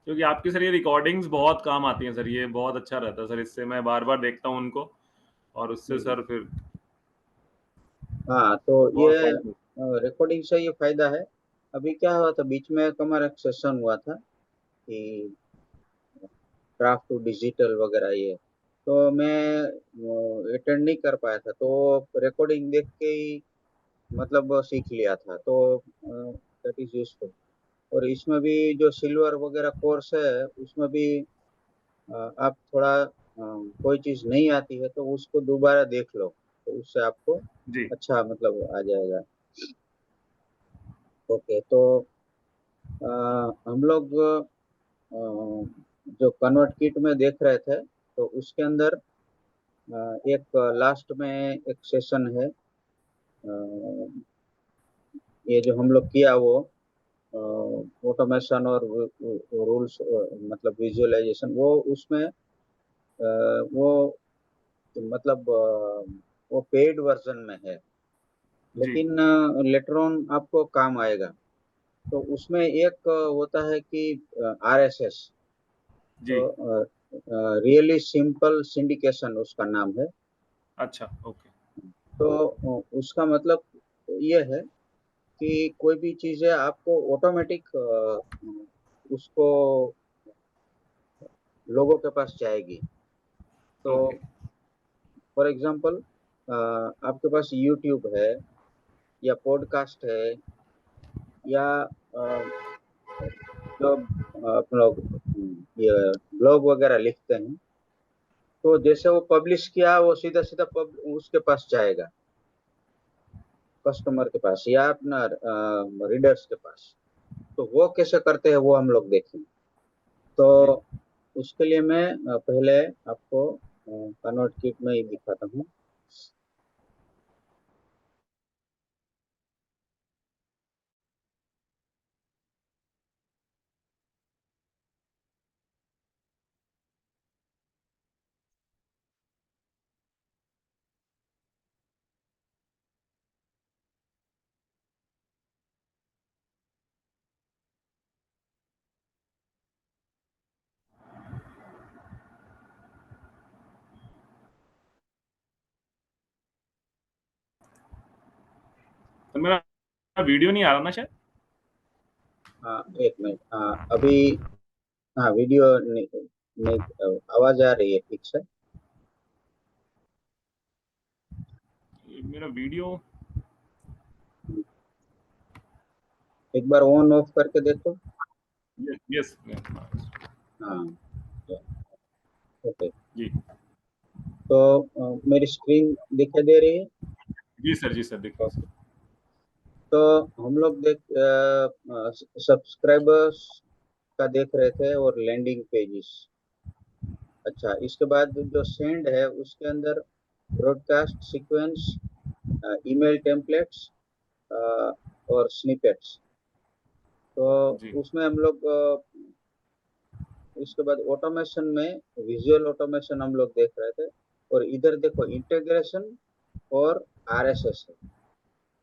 क्योंकि आपकी सर ये रिकॉर्डिंग्स बहुत काम आती हैं सर, ये बहुत अच्छा रहता है सर, इससे मैं बार बार देखता हूँ उनको और उससे सर फिर हाँ, तो बहुत ये फायदा। रिकॉर्डिंग से ये फायदा है। अभी क्या हुआ था, बीच में एक हमारा एक सेशन हुआ था कि ड्राफ्ट टू डिजिटल वगैरह, ये तो मैं अटेंड नहीं कर पाया था, तो रिकॉर्डिंग देख के ही मतलब सीख लिया था, तो दैट इज यूजफुल। और इसमें भी जो सिल्वर वगैरह कोर्स है, उसमें भी आप थोड़ा कोई चीज नहीं आती है तो उसको दोबारा देख लो, तो उससे आपको जी अच्छा मतलब आ जाएगा। ओके, तो अ, हम लोग जो कन्वर्ट किट में देख रहे थे, तो उसके अंदर एक लास्ट में एक सेशन है। ये जो हम लोग किया वो ऑटोमेशन और रूल्स, मतलब विजुअलाइजेशन, वो उसमें वो मतलब वो पेड वर्जन में है, जी लेकिन लेटर ऑन आपको काम आएगा। तो उसमें एक होता है कि RSS, जी। तो रियली सिंपल सिंडिकेशन उसका नाम है। अच्छा ओके। तो उसका मतलब ये है कि कोई भी चीज़ है आपको ऑटोमेटिक उसको लोगों के पास जाएगी। तो ओके। फॉर एग्जांपल आपके पास यूट्यूब है, या पॉडकास्ट है, या जो आप लोग ये ब्लॉग वगैरह लिखते हैं, तो जैसे वो पब्लिश किया वो सीधा सीधा उसके पास जाएगा, कस्टमर के पास या अपना रीडर्स के पास। तो वो कैसे करते हैं वो हम लोग देखेंगे। तो जी उसके लिए मैं पहले आपको कन्वर्ट किट में ही दिखाता हूँ। तो मेरा वीडियो नहीं आ रहा ना शायद। हाँ, एक मिनट। हाँ, अभी हाँ, वीडियो नहीं, नहीं, आवाज आ रही है ठीक से। मेरा वीडियो। एक बार ऑन ऑफ करके देखो। Yes yes. हाँ, ओके। जी तो मेरी स्क्रीन दिखाई दे रही है। जी सर देखिए सर। तो हम लोग देख सब्सक्राइबर्स का देख रहे थे और लैंडिंग पेजेस। अच्छा, इसके बाद जो सेंड है उसके अंदर ब्रॉडकास्ट सीक्वेंस, ईमेल टेम्पलेट्स और स्निपेट्स। तो जी उसमें हम लोग इसके बाद ऑटोमेशन में विजुअल ऑटोमेशन हम लोग देख रहे थे। और इधर देखो इंटीग्रेशन और RSS है,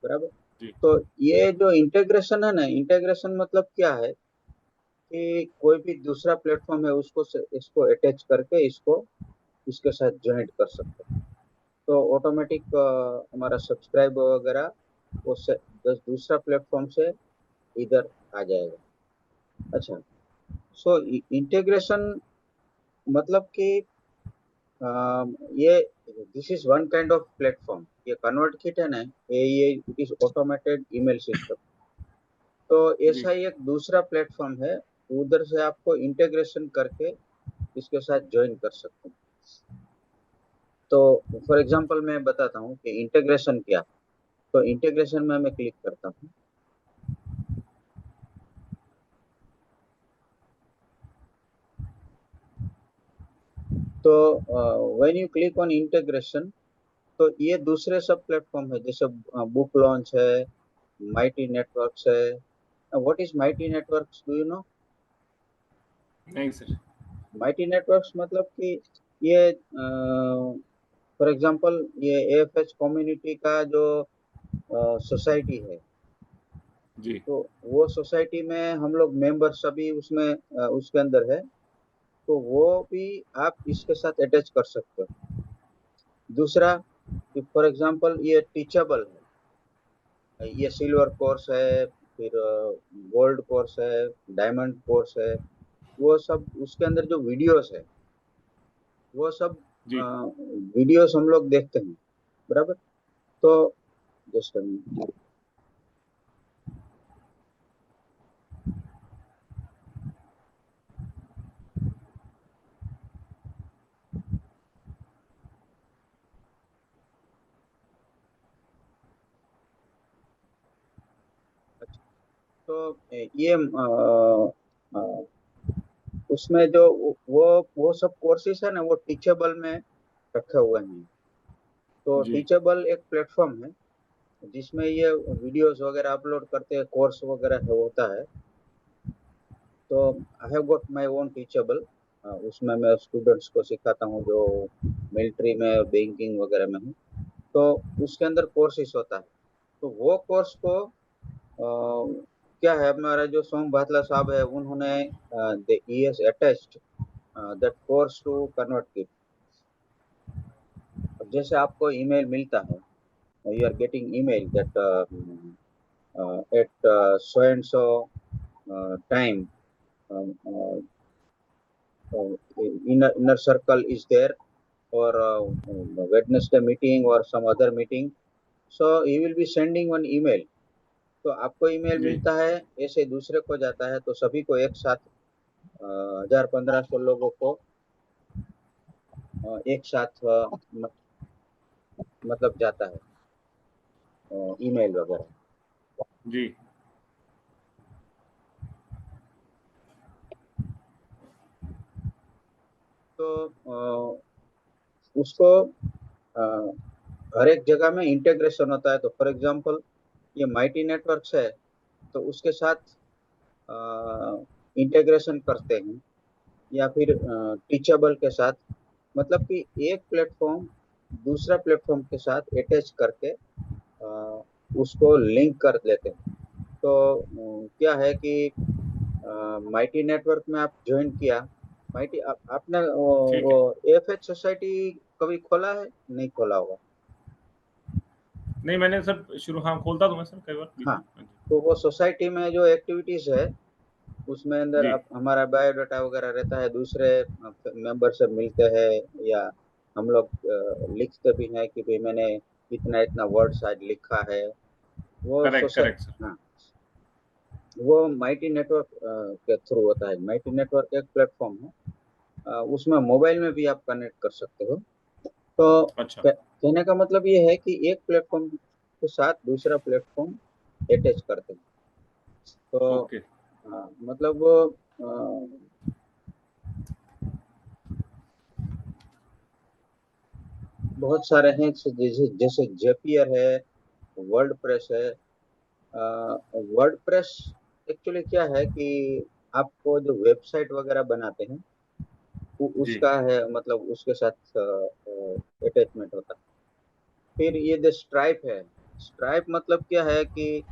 बराबर। जी तो ये जो इंटीग्रेशन है ना, इंटीग्रेशन मतलब क्या है कि कोई भी दूसरा प्लेटफॉर्म है उसको इसको अटैच करके इसको इसके साथ ज्वाइंट कर सकते हैं। तो ऑटोमेटिक हमारा सब्सक्राइब वगैरह वो दूसरा प्लेटफॉर्म से इधर आ जाएगा। अच्छा, सो इंटीग्रेशन मतलब कि ये this is one kind of platform. ये कन्वर्ट किट है ना, ये it is automated email system. तो जी। ऐसा ही एक दूसरा प्लेटफॉर्म है, उधर से आपको इंटीग्रेशन करके इसके साथ ज्वाइन कर सकते हैं। तो फॉर एग्जांपल मैं बताता हूँ कि इंटीग्रेशन क्या। तो इंटीग्रेशन में मैं क्लिक करता हूँ। तो when you click on integration, तो ये दूसरे सब प्लेटफॉर्म है, जैसे बुक लॉन्च है, माइटी नेटवर्क्स है। What is mighty networks, do you know? नहीं सर। माइटी नेटवर्क्स मतलब कि ये फॉर एग्जांपल ये AFH कम्युनिटी का जो सोसाइटी है, जी, तो वो सोसाइटी में हम लोग मेंबर सभी उसमें उसके अंदर है, तो वो भी आप इसके साथ अटैच कर सकते हो। दूसरा कि फॉर एग्जांपल ये टीचेबल है, ये सिल्वर कोर्स है, फिर गोल्ड कोर्स है, डायमंड कोर्स है, वो सब उसके अंदर जो वीडियोस है वो सब जी। वीडियोस हम लोग देखते हैं, बराबर। तो जस्ट तो ये उसमें जो वो सब कोर्सेज है ना, वो टीचेबल में रखे हुए हैं। तो जी, टीचेबल एक प्लेटफॉर्म है जिसमें ये वीडियोस वगैरह अपलोड करते हैं, कोर्स वगैरह होता है। तो I have got my own teachable, उसमें मैं स्टूडेंट्स को सिखाता हूँ जो मिलिट्री में बैंकिंग वगैरह में हूँ। तो उसके अंदर कोर्सेज होता है। तो वो कोर्स को क्या है, हमारा जो सोम भाटला साहब है उन्होंने ही has attached that course to ConvertKit. अब जैसे आपको ईमेल मिलता है, you are getting email that at so and so time, inner circle is there, or Wednesday meeting or some other meeting, so he will be sending one email। तो आपको email जी, मिलता है, ऐसे दूसरे को जाता है, तो सभी को एक साथ 1000-1500 लोगों को एक साथ मतलब जाता है ईमेल वगैरह। जी। तो उसको हर एक जगह में इंटीग्रेशन होता है। तो फॉर एग्जांपल ये माइटी नेटवर्क्स है, तो उसके साथ इंटीग्रेशन करते हैं, या फिर टीचेबल के साथ, मतलब कि एक प्लेटफॉर्म दूसरा प्लेटफॉर्म के साथ अटैच करके उसको लिंक कर लेते हैं। तो क्या है कि माइटी नेटवर्क में आप ज्वाइन किया, माइटी आपने ठीक वो है। एफएच सोसाइटी कभी खोला है? नहीं खोला होगा। नहीं, मैंने सर शुरू हाँ, खोलता तो मैं सर कई बार, हाँ, बिल्कुल। हाँ तो वो सोसाइटी में जो एक्टिविटीज है उसमें अंदर जी, आप हमारा बायोडाटा वगैरह रहता है, दूसरे मेंबर से मिलते हैं, या हम लोग लिखते भी हैं कि भाई मैंने इतना इतना वर्ड्स आज लिखा है। वो करेक्ट, सोशल, करेक्ट सर। हाँ, वो माइटी नेटवर्क के थ्रू होता है। माइटी नेटवर्क एक प्लेटफॉर्म है, उसमें मोबाइल में भी आप कनेक्ट कर सकते हो। तो अच्छा, कहने का मतलब ये है कि एक प्लेटफॉर्म के साथ दूसरा प्लेटफॉर्म अटैच करते हैं। तो ओके। मतलब वो बहुत सारे हैं, जैसे जैसे जेपियर है, वर्ड प्रेस है। वर्ड प्रेस एक्चुअली क्या है कि आपको जो वेबसाइट वगैरह बनाते हैं जी, उसका है, मतलब उसके साथ अटैचमेंट होता है। फिर ये जो स्ट्राइप है, स्ट्राइप मतलब क्या है कि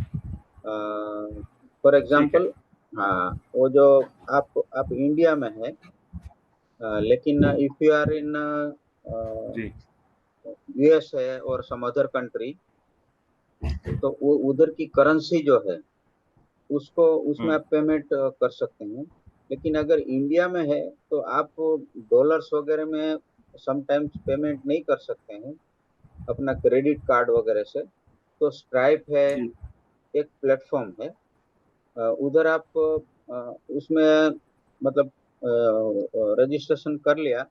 फॉर ठीक है। एग्जांपल, हाँ, वो जो आप इंडिया में है, लेकिन इफ यू आर इन जी, यूएस है और सम अदर कंट्री, तो वो उधर की करेंसी जो है उसको उसमें हुँ, आप पेमेंट कर सकते हैं। लेकिन अगर इंडिया में है तो आप डॉलर्स वगैरह में समटाइम्स पेमेंट नहीं कर सकते हैं अपना क्रेडिट कार्ड वगैरह से। तो स्ट्राइप है, जी, एक प्लेटफॉर्म है, उधर आप उसमें मतलब रजिस्ट्रेशन कर लिया,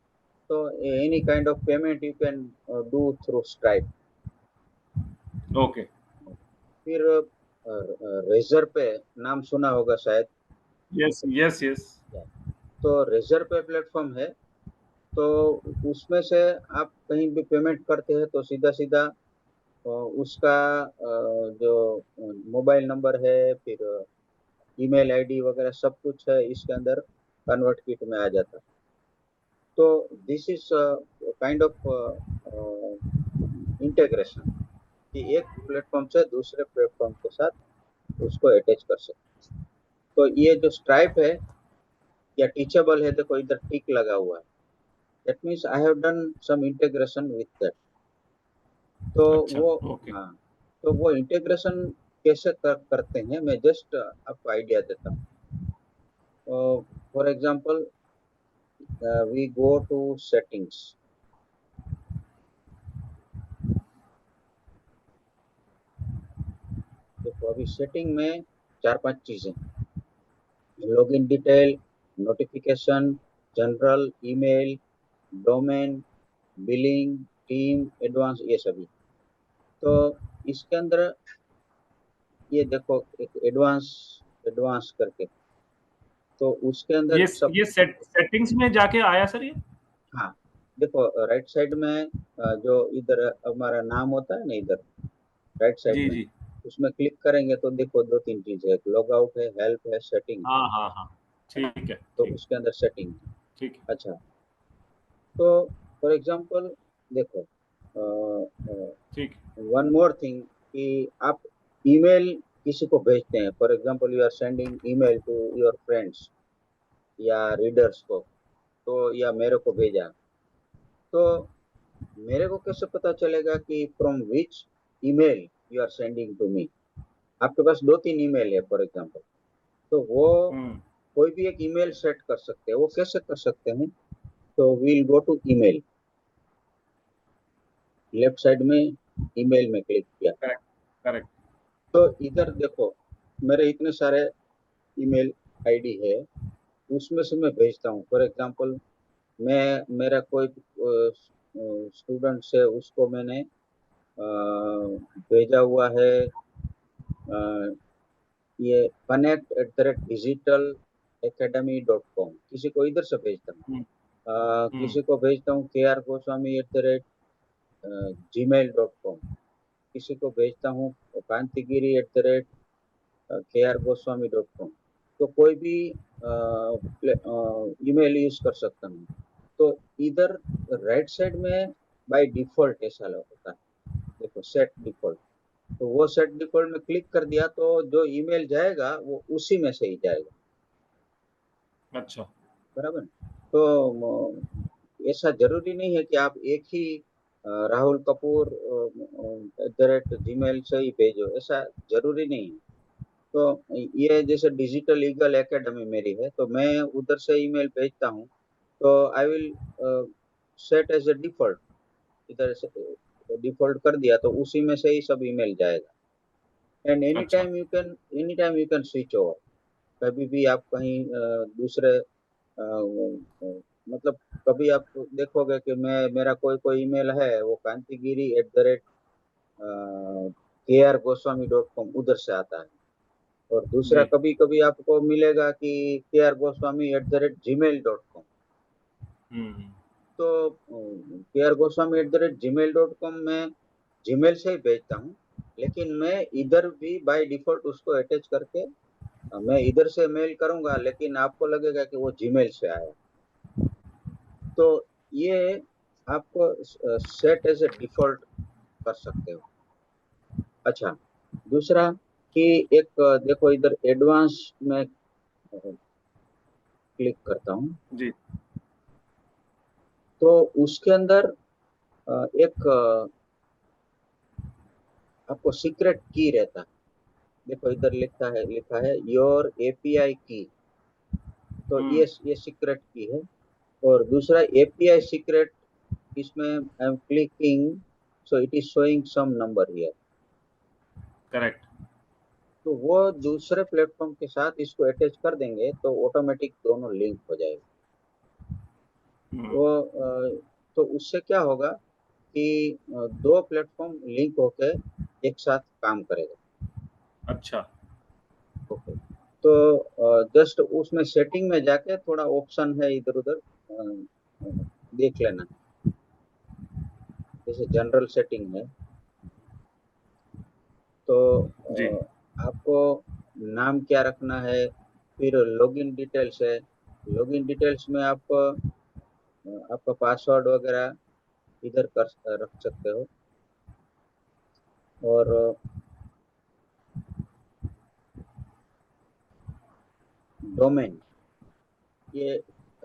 तो any kind of payment you can do through stripe. Okay. फिर रेजर पे नाम सुना होगा शायद। Yes, yes, yes. तो रेजर पे प्लेटफॉर्म है, तो उसमें से आप कहीं भी पेमेंट करते हैं तो सीधा सीधा उसका जो मोबाइल नंबर है, फिर ईमेल आईडी वगैरह सब कुछ है इसके अंदर, कन्वर्ट किट में आ जाता है। तो this is kind of integration, कि एक प्लेटफॉर्म से दूसरे प्लेटफॉर्म के साथ उसको अटैच कर सकते हैं। तो ये जो स्ट्राइप है या टीचेबल है, देखो इधर टिक लगा हुआ है, that means I have done some integration with that. तो अच्छा, वो, ओके। हाँ, तो वो इंटीग्रेशन कैसे करते हैं, मैं जस्ट आपको आइडिया देता हूँ। For example, we go to settings. देखो अभी सेटिंग में चार पांच चीजें, login detail, notification, general, email, domain, billing, team, advance, ये सभी। तो इसके अंदर ये देखो एक एडवांस, एडवांस करके, तो उसके अंदर सब। ये सेटिंग्स में जाके आया सर ये? हाँ, देखो राइट साइड में जो इधर हमारा नाम होता है ना, इधर राइट साइड जी, में, जी। उसमें क्लिक करेंगे तो देखो दो तीन चीज है, लॉग आउट है, हेल्प है, सेटिंग हाँ, हाँ, हाँ। है ना। ठीक है, तो ठीक, उसके अंदर सेटिंग है। ठीक है। अच्छा, तो फॉर एग्जांपल देखो, ठीक। वन मोर थिंग कि आप ईमेल किसी को भेजते हैं, for example you are sending email to your friends या रीडर्स को, तो या मेरे को भेजा, तो मेरे को कैसे पता चलेगा कि from which email you are sending to me. आपके पास दो तीन ईमेल है फॉर एग्जांपल, तो वो हम्म। कोई भी एक ईमेल सेट कर सकते हैं। वो कैसे कर सकते हैं, तो we'll go to email, left side में ईमेल में क्लिक किया, करेक्ट, करेक्ट। तो इधर देखो मेरे इतने सारे ईमेल आईडी है, उसमें से मैं भेजता हूँ। फॉर एग्जांपल, मैं, मेरा कोई स्टूडेंट है, उसको मैंने भेजा हुआ है ये connect@digital academy.com, किसी को इधर से भेजता हूँ। हम्म, हम्म। किसी को भेजता हूँ KR Goswami@gmail.com, किसी को भेजता हूँ कांतिगिरी@KR Goswami.com। तो कोई भी ईमेल यूज कर सकता हूँ। तो इधर राइट साइड में बाय डिफॉल्ट ऐसा होता है, देखो सेट डिफॉल्ट, तो वो सेट डिफॉल्ट में क्लिक कर दिया तो जो ईमेल जाएगा वो उसी में से ही जाएगा, अच्छा। बराबर। तो ऐसा जरूरी नहीं है कि आप एक ही राहुल कपूर @gmail से ही भेजो, ऐसा जरूरी नहीं है। तो ये जैसे डिजिटल ईगल एकेडमी मेरी है, तो मैं उधर से ईमेल भेजता हूँ, तो I will set as a default, इधर से डिफॉल्ट कर दिया तो उसी में से ही सब ईमेल जाएगा। एंड अच्छा। Any time you can switch over, कभी भी आप कहीं दूसरे मतलब कभी आप देखोगे कि मैं, मेरा कोई कोई ईमेल है वो कांतिगिरी@KR Goswami.com उधर से आता है, और दूसरा जी। कभी कभी आपको मिलेगा कि KR Goswami@gmail.com। हम्म। तो KR Goswami@gmail.com में जीमेल से ही भेजता हूँ, लेकिन मैं इधर भी बाय डिफॉल्ट उसको अटैच करके मैं इधर से मेल करूंगा, लेकिन आपको लगेगा कि वो जीमेल से आया। तो ये आपको सेट एज ए डिफॉल्ट कर सकते हो। अच्छा, दूसरा कि एक देखो इधर एडवांस में क्लिक करता हूँ, जी। तो उसके अंदर एक आपको सीक्रेट की रहता है। देखो इधर लिखा है योर एपीआई की, तो हम्म। ये सीक्रेट की है। और दूसरा एपीआई सीक्रेट, इसमें I am clicking, so it is showing some number here. Correct. तो वो दूसरे प्लेटफॉर्म के साथ इसको अटैच कर देंगे तो ऑटोमेटिक दोनों लिंक हो जाएगा। हम्म। वो तो उससे क्या होगा कि दो प्लेटफॉर्म लिंक होके एक साथ काम करेगा। अच्छा। ओके, तो जस्ट उसमें सेटिंग में जाके थोड़ा ऑप्शन है इधर उधर देख लेना, जैसे जनरल सेटिंग है, तो जी। आपको नाम क्या रखना है, फिर लॉगिन डिटेल्स है, लॉगिन डिटेल्स में आप आपका पासवर्ड वगैरह इधर कर रख सकते हो। और डोमेन, ये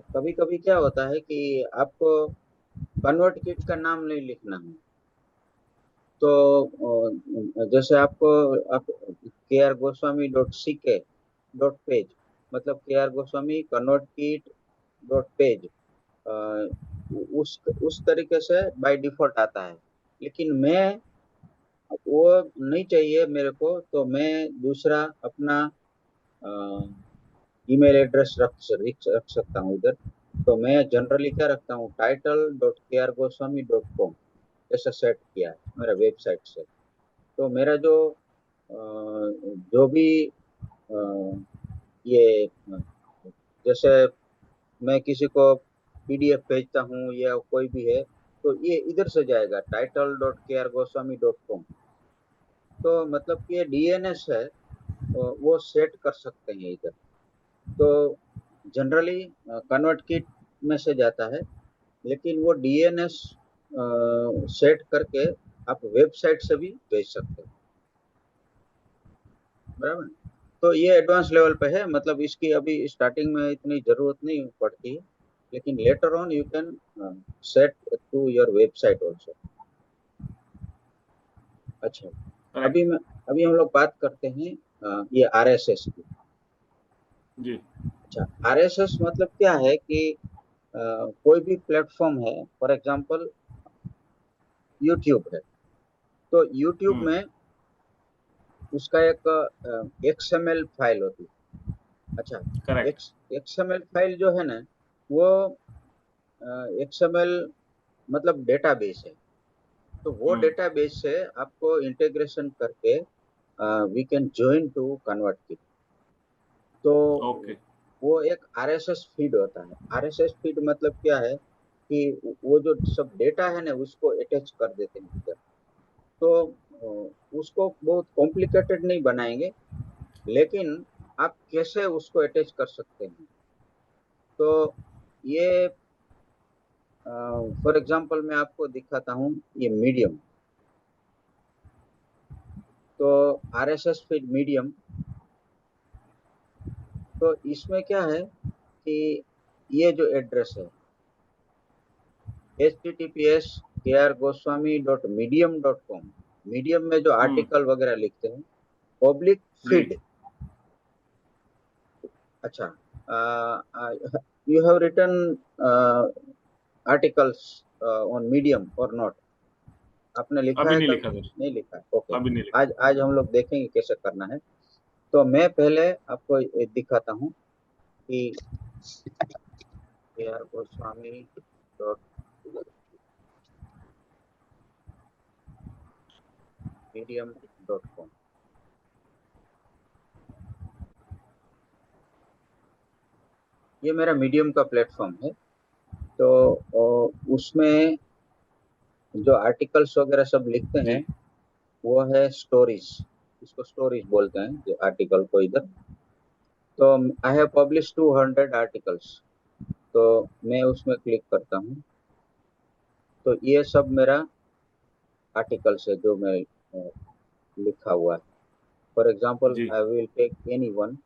कभी कभी क्या होता है कि आपको कन्वर्ट किट का नाम नहीं लिखना है। तो जैसे आपको आप KR Goswami.ck.page, मतलब KR Goswami convert kit dot page, उस तरीके से बाय डिफॉल्ट आता है। लेकिन मैं वो नहीं चाहिए मेरे को, तो मैं दूसरा अपना ईमेल एड्रेस रख सकता हूँ इधर। तो मैं जनरली क्या रखता हूँ, title.krgoswami.com ऐसा सेट किया है मेरा वेबसाइट से। तो मेरा जो भी अ, ये जैसे मैं किसी को PDF भेजता हूँ या कोई भी है, तो ये इधर से जाएगा title.krgoswami.com। तो मतलब कि ये DNS है, वो सेट कर सकते हैं इधर। तो जनरली कन्वर्ट किट में से जाता है, लेकिन वो DNS सेट करके आप वेबसाइट से भी भेज सकते हैं, बराबर। तो ये एडवांस लेवल पे है, मतलब इसकी अभी स्टार्टिंग में इतनी जरूरत नहीं पड़ती है, लेकिन later on you can set to your website also. अच्छा, करेक्ट। अभी हम लोग बात करते हैं ये RSS की। जी। अच्छा, RSS मतलब क्या है कि कोई भी प्लेटफॉर्म है, फॉर एग्जांपल यूट्यूब है, तो यूट्यूब हम्म। में उसका एक XML फाइल होती है। अच्छा, करेक्ट। XML फाइल जो है ना, वो XML मतलब डेटाबेस है। तो वो हम्म। डेटाबेस से आपको इंटीग्रेशन करके we can join to ConvertKit. तो ओके। वो एक RSS फीड होता है। RSS फीड मतलब क्या है कि वो जो सब डेटा है ना, उसको अटैच कर देते हैं इधर। तो उसको बहुत कॉम्प्लिकेटेड नहीं बनाएंगे, लेकिन आप कैसे उसको अटैच कर सकते हैं। तो ये फॉर एग्जांपल मैं आपको दिखाता हूँ, ये मीडियम। तो RSS फीड मीडियम, तो इसमें क्या है कि ये जो एड्रेस है https://krgoswami.medium.com, मीडियम में जो हम्म। आर्टिकल वगैरह लिखते हैं, पब्लिक जी। फीड। अच्छा, you have written articles on Medium और नॉट, आपने लिखा अभी है नहीं कभी? लिखा सर। नहीं लिखा है, ओके। अभी नहीं आज लिखा। आज हम लोग देखेंगे कैसे करना है। तो मैं पहले आपको ये दिखाता हूँ कि krgoswami.medium.com, ये मेरा मीडियम का प्लेटफॉर्म है। तो उसमें जो आर्टिकल्स वगैरह सब लिखते हैं, जी। वो है स्टोरीज। इसको स्टोरीज बोलते हैं जो आर्टिकल को इधर। तो आई हैव पब्लिश 200 आर्टिकल्स। तो मैं उसमें क्लिक करता हूँ, तो ये सब मेरा आर्टिकल्स है जो मैं लिखा हुआ है। फॉर एग्जाम्पल जी। I will take any one,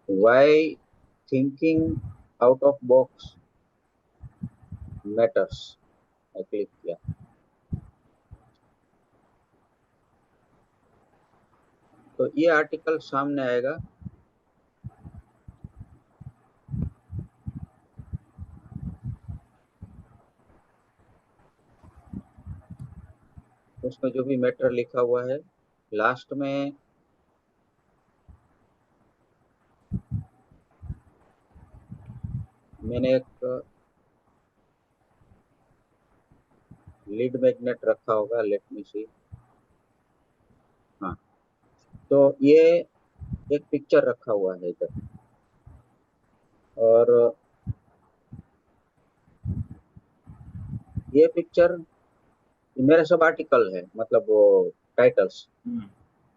why thinking out of box matters, मैं क्लिक किया। तो ये आर्टिकल सामने आएगा। उसमें जो भी मैटर लिखा हुआ है, लास्ट में मैंने एक लीड मैग्नेट रखा होगा, लेट मी सी। हाँ, तो ये एक पिक्चर रखा हुआ है इधर, और ये पिक्चर मेरा सब आर्टिकल है, मतलब वो टाइटल्स। हम्म।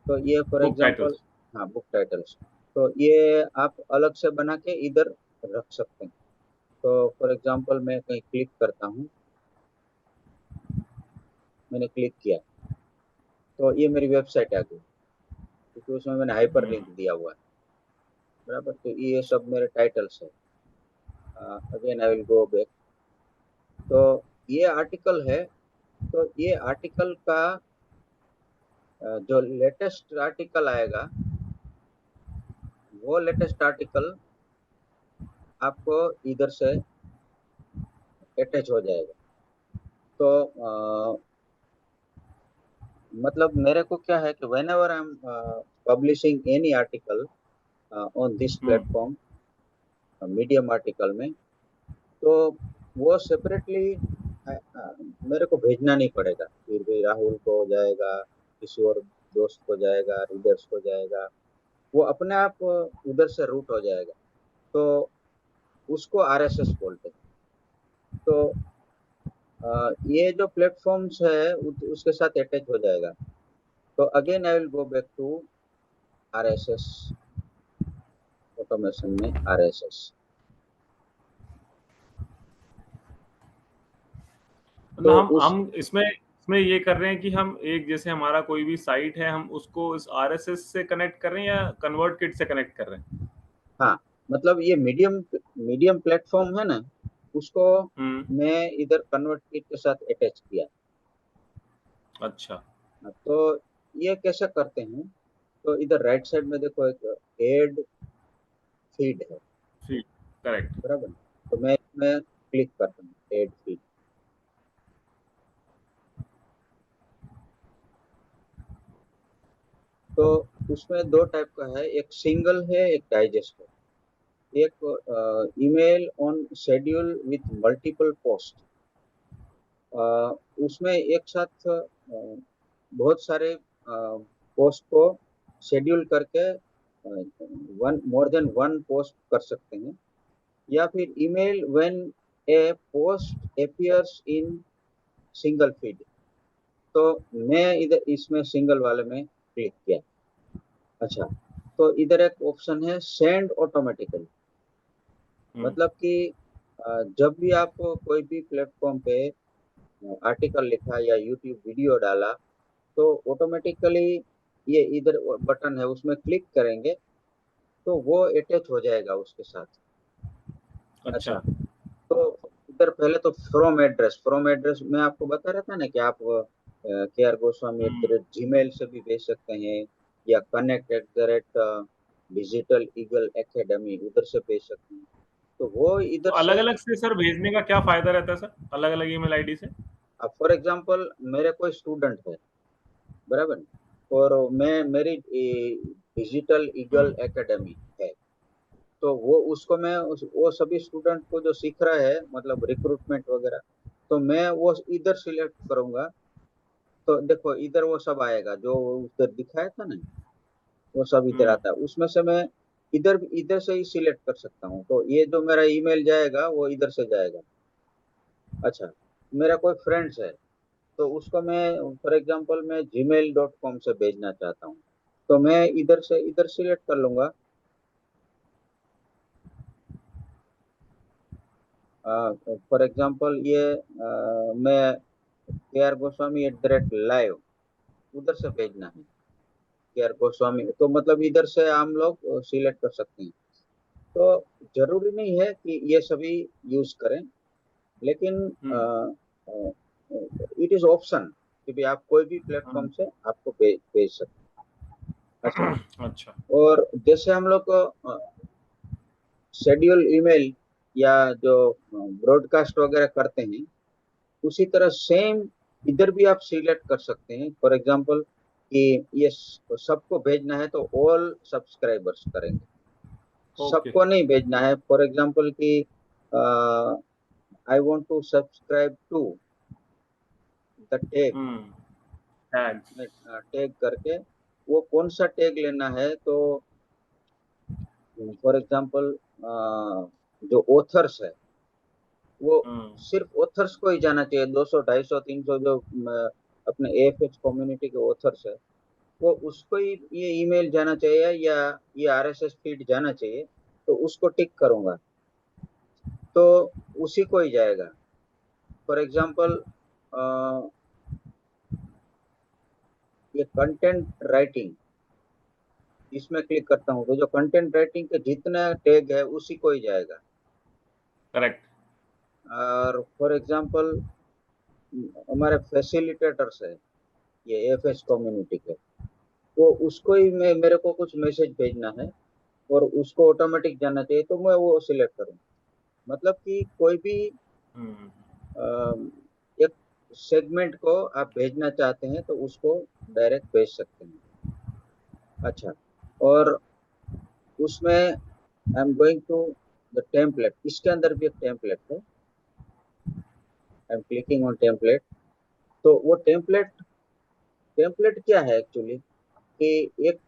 तो ये फॉर बुक एग्जांपल, टाइटल्स। हाँ, बुक टाइटल्स। तो ये आप अलग से बना के इधर रख सकते हैं। तो फॉर एग्जांपल मैं कहीं क्लिक करता हूँ, मैंने क्लिक किया, तो ये मेरी वेबसाइट आ गई। कि उसमें मैंने हाइपर हम्म, लिंक दिया हुआ है, बराबर। तो ये सब मेरे टाइटल्स है। Again I will go back. तो ये आर्टिकल है, तो ये आर्टिकल का जो लेटेस्ट आर्टिकल आएगा, वो लेटेस्ट आर्टिकल आपको इधर से अटैच हो जाएगा। तो मतलब मेरे को क्या है कि when ever I am publishing any article on this hmm, platform, medium article में, तो वो सेपरेटली मेरे को भेजना नहीं पड़ेगा। फिर भी राहुल को जाएगा, किसी और दोस्त को जाएगा, रीडर्स को जाएगा, वो अपने आप उधर से रूट हो जाएगा। तो उसको आरएसएस बोलते हैं। तो ये जो प्लेटफॉर्म्स है उसके साथ अटैच हो जाएगा। तो again I will go back to RSS, automation में आरएसएस। मतलब तो उस हम इसमें इसमें ये कर रहे हैं कि हम एक, जैसे हमारा कोई भी साइट है, हम उसको इस आरएसएस से कनेक्ट कर रहे हैं या कन्वर्ट किट से कनेक्ट कर रहे हैं? हाँ, मतलब ये मीडियम मीडियम प्लेटफॉर्म है ना, उसको हम्म, मैं इधर कन्वर्ट किट के साथ अटैच किया। अच्छा, तो ये कैसे करते हैं? तो इधर राइट साइड में देखो एक एड फीड है, ठीक, करेक्ट। बराबर। तो मैं इसमें क्लिक करता हूँ एड फीड। तो उसमें दो टाइप का है, एक सिंगल है, एक डाइजेस्ट है। एक email on schedule with multiple post, उसमें एक साथ बहुत सारे पोस्ट को शेड्यूल करके one more than one post कर सकते हैं। या फिर email when A post appears in single feed. तो मैं इधर इसमें सिंगल वाले में क्लिक किया। अच्छा, तो इधर एक ऑप्शन है सेंड ऑटोमेटिकली। हम्म, मतलब कि जब भी आप कोई भी प्लेटफॉर्म पे आर्टिकल लिखा या यूट्यूब वीडियो डाला, तो ऑटोमेटिकली ये इधर बटन है, उसमें क्लिक करेंगे तो वो अटैच हो जाएगा उसके साथ। अच्छा, अच्छा, तो इधर पहले तो फ्रॉम एड्रेस मैं आपको बता रहा था ना कि आप K R Goswami at the hmm. Rate Gmail से भी भेज सकते हैं, या connect at the rate Digital Eagle Academy उधर से भेज सकते हैं। तो वो तो इधर अलग से, अलग से सर भेजने का क्या फायदा रहता है सर, अलग अलग ईमेल आईडी से? फॉर एग्जांपल मेरे कोई स्टूडेंट है, बराबर, और मैं मेरी डिजिटल ईगल हम्म, एकेडमी है, तो वो उसको मैं वो सभी स्टूडेंट को जो सीख रहा है, मतलब रिक्रूटमेंट वगैरह, तो मैं वो इधर सिलेक्ट करूंगा। तो देखो इधर वो सब आएगा जो उधर दिखाया था ना, वो सब इधर हम्म, आता है। उसमें से मैं इधर इधर से ही सिलेक्ट कर सकता हूँ। तो ये जो मेरा ईमेल जाएगा वो इधर से जाएगा। अच्छा, मेरा कोई फ्रेंड्स है, तो उसको मैं फॉर एग्जांपल मैं gmail.com से भेजना चाहता हूँ, तो मैं इधर से इधर सिलेक्ट कर लूंगा। फॉर एग्जांपल ये मैं K R Goswami at the rate live उधर से भेजना है। के आर गोस्वामी, तो मतलब इधर से हम लोग सिलेक्ट कर सकते हैं। तो जरूरी नहीं है कि ये सभी यूज करें, लेकिन हम्म, इट इज ऑप्शन कि भी आप कोई भी प्लेटफॉर्म हम्म। से आपको भेज सकते हैं। अच्छा, अच्छा, और जैसे हम लोग शेड्यूल ईमेल या जो ब्रॉडकास्ट वगैरह करते हैं, उसी तरह सेम इधर भी आप सिलेक्ट कर सकते हैं। फॉर एग्जांपल कि ये सबको भेजना है तो ऑल सब्सक्राइबर्स करेंगे, ओके, सबको नहीं भेजना है। फॉर एग्जांपल कि I want to subscribe to the tag, hmm, tags, tag करके वो कौन सा टैग लेना है। तो फॉर एग्जांपल जो ऑथर्स है, वो हम्म, सिर्फ ऑथर्स को ही जाना चाहिए। 200 250 300 जो अपने एएफएच कम्युनिटी के ऑथर्स है, वो उसको ही ये ईमेल जाना चाहिए या ये आरएसएस फीड जाना चाहिए। तो उसको टिक करूंगा तो उसी को ही जाएगा। फॉर एग्जांपल ये कंटेंट राइटिंग, इसमें क्लिक करता हूँ तो जो कंटेंट राइटिंग के जितने टैग है उसी को ही जाएगा। करेक्ट। और फॉर एग्जांपल हमारे फैसिलिटेटर्स है, ये एफएस कम्युनिटी के, तो उसको ही मैं, मेरे को कुछ मैसेज भेजना है और उसको ऑटोमेटिक जाना चाहिए तो मैं वो सिलेक्ट करूँ। मतलब कि कोई भी हम्म। अ, एक सेगमेंट को आप भेजना चाहते हैं तो उसको डायरेक्ट भेज सकते हैं। अच्छा, और उसमें I am going to the template, इसके अंदर भी एक टेम्पलेट है, I am clicking on template. तो वो टेम्पलेट, टेम्पलेट क्या है एक्चुअली कि एक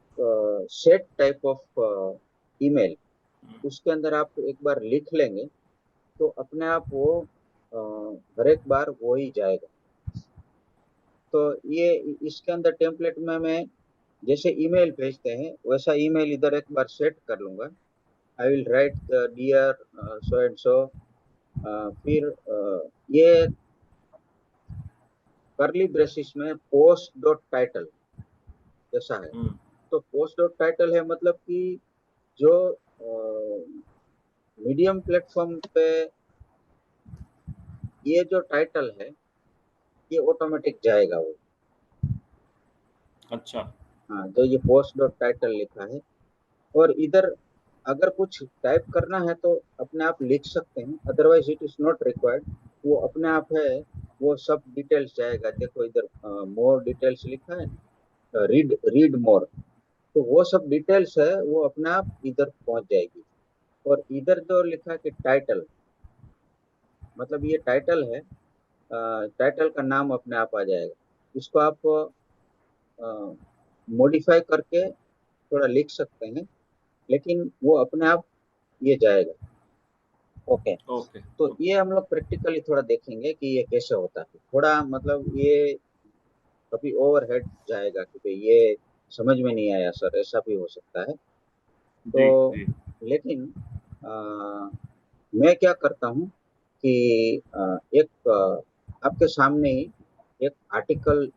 सेट टाइप ऑफ ईमेल, उसके अंदर आप एक बार लिख लेंगे तो अपने आप वो हर एक बार वो ही जाएगा। तो ये इसके अंदर टेम्पलेट में मैं जैसे ईमेल भेजते हैं वैसा ईमेल इधर एक बार सेट कर लूंगा। I will write dear so and so, फिर ये करली ब्रेसिस में पोस्ट डॉट टाइटल जैसा है। हम्म। तो पोस्ट डॉट टाइटल है मतलब कि जो मीडियम प्लेटफॉर्म पे ये जो टाइटल है ये ऑटोमेटिक जाएगा वो। अच्छा। हाँ, तो ये पोस्ट डॉट टाइटल लिखा है। और इधर अगर कुछ टाइप करना है तो अपने आप लिख सकते हैं, otherwise it is not required. वो अपने आप है, वो सब डिटेल्स जाएगा। देखो इधर मोर डिटेल्स लिखा है, रीड रीड मोर, तो वो सब डिटेल्स है वो अपने आप इधर पहुंच जाएगी। और इधर जो लिखा है कि टाइटल, मतलब ये टाइटल है, टाइटल का नाम अपने आप आ जाएगा। इसको आप मॉडिफाई करके थोड़ा लिख सकते हैं, लेकिन वो अपने आप ये जाएगा। ओके। ओके। तो ओके। ये हम लोग प्रैक्टिकली थोड़ा देखेंगे कि ये कैसे होता है। थोड़ा मतलब ये कभी ओवरहेड जाएगा कि भाई ये समझ में नहीं आया सर, ऐसा भी हो सकता है। जी तो जी। लेकिन मैं क्या करता हूँ कि एक आपके सामने ही एक आर्टिकल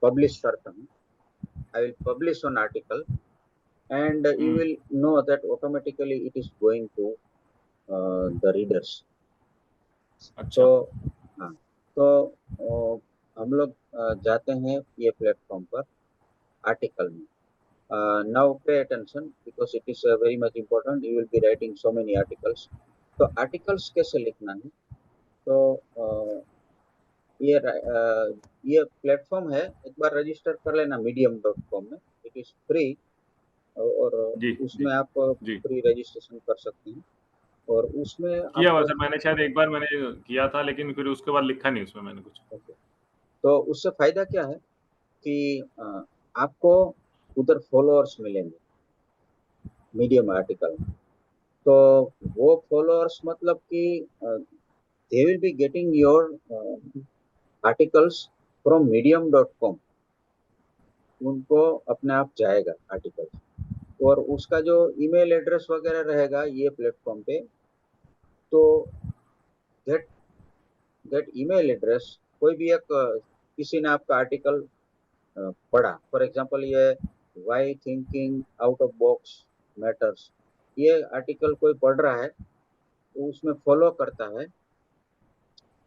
पब्लिश करता हूँ। I will publish on article and you hmm. Will know that automatically it is going to the readers. तो अच्छा। हाँ, तो हम लोग जाते हैं ये प्लेटफॉर्म पर आर्टिकल में। Now pay attention because it is very much important, you will be writing so many articles. तो आर्टिकल्स कैसे लिखना है, तो ये प्लेटफॉर्म है, एक बार रजिस्टर कर लेना मीडियम डॉट कॉम में, इट इज फ्री। और जी जी उसमें आप जी। फ्री रजिस्ट्रेशन कर सकते हैं। और उसमें किया हुआ आपको सर मैंने, शायद एक बार मैंने किया था, लेकिन फिर उसके बाद लिखा नहीं उसमें मैंने कुछ। तो उससे फायदा क्या है कि आपको उधर फॉलोअर्स मिलेंगे मीडियम आर्टिकल में। तो वो फॉलोअर्स मतलब कि they will be getting your articles from medium dot com, उनको अपने आप जाएगा आर्टिकल। और उसका जो ईमेल एड्रेस वगैरह रहेगा ये प्लेटफॉर्म पे, तो दैट दैट ईमेल एड्रेस, कोई भी एक किसी ने आपका आर्टिकल पढ़ा, फॉर एग्जांपल ये why thinking out of box matters, ये आर्टिकल कोई पढ़ रहा है तो उसमें फॉलो करता है,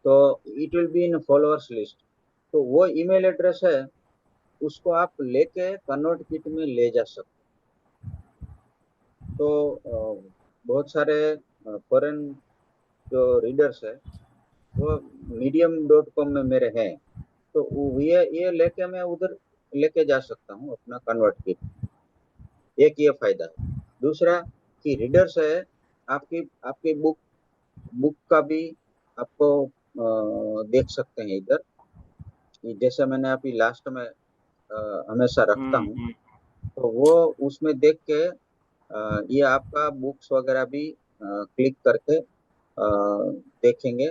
तो it will be in followers list. तो वो ईमेल एड्रेस है, उसको आप लेके कन्वर्ट किट में ले जा सकते। तो बहुत सारे फॉरेन जो रीडर्स है वो मीडियम डॉट कॉम में मेरे हैं, तो ये लेके मैं उधर लेके जा सकता हूँ अपना कन्वर्ट किट। एक ये फायदा है। दूसरा कि रीडर्स है, आपकी आपकी बुक बुक का भी आपको देख सकते हैं इधर, कि जैसे मैंने अभी लास्ट में हमेशा रखता हूँ, हम्म। तो वो उसमें देख के ये आपका बुक्स वगैरह भी क्लिक करके देखेंगे।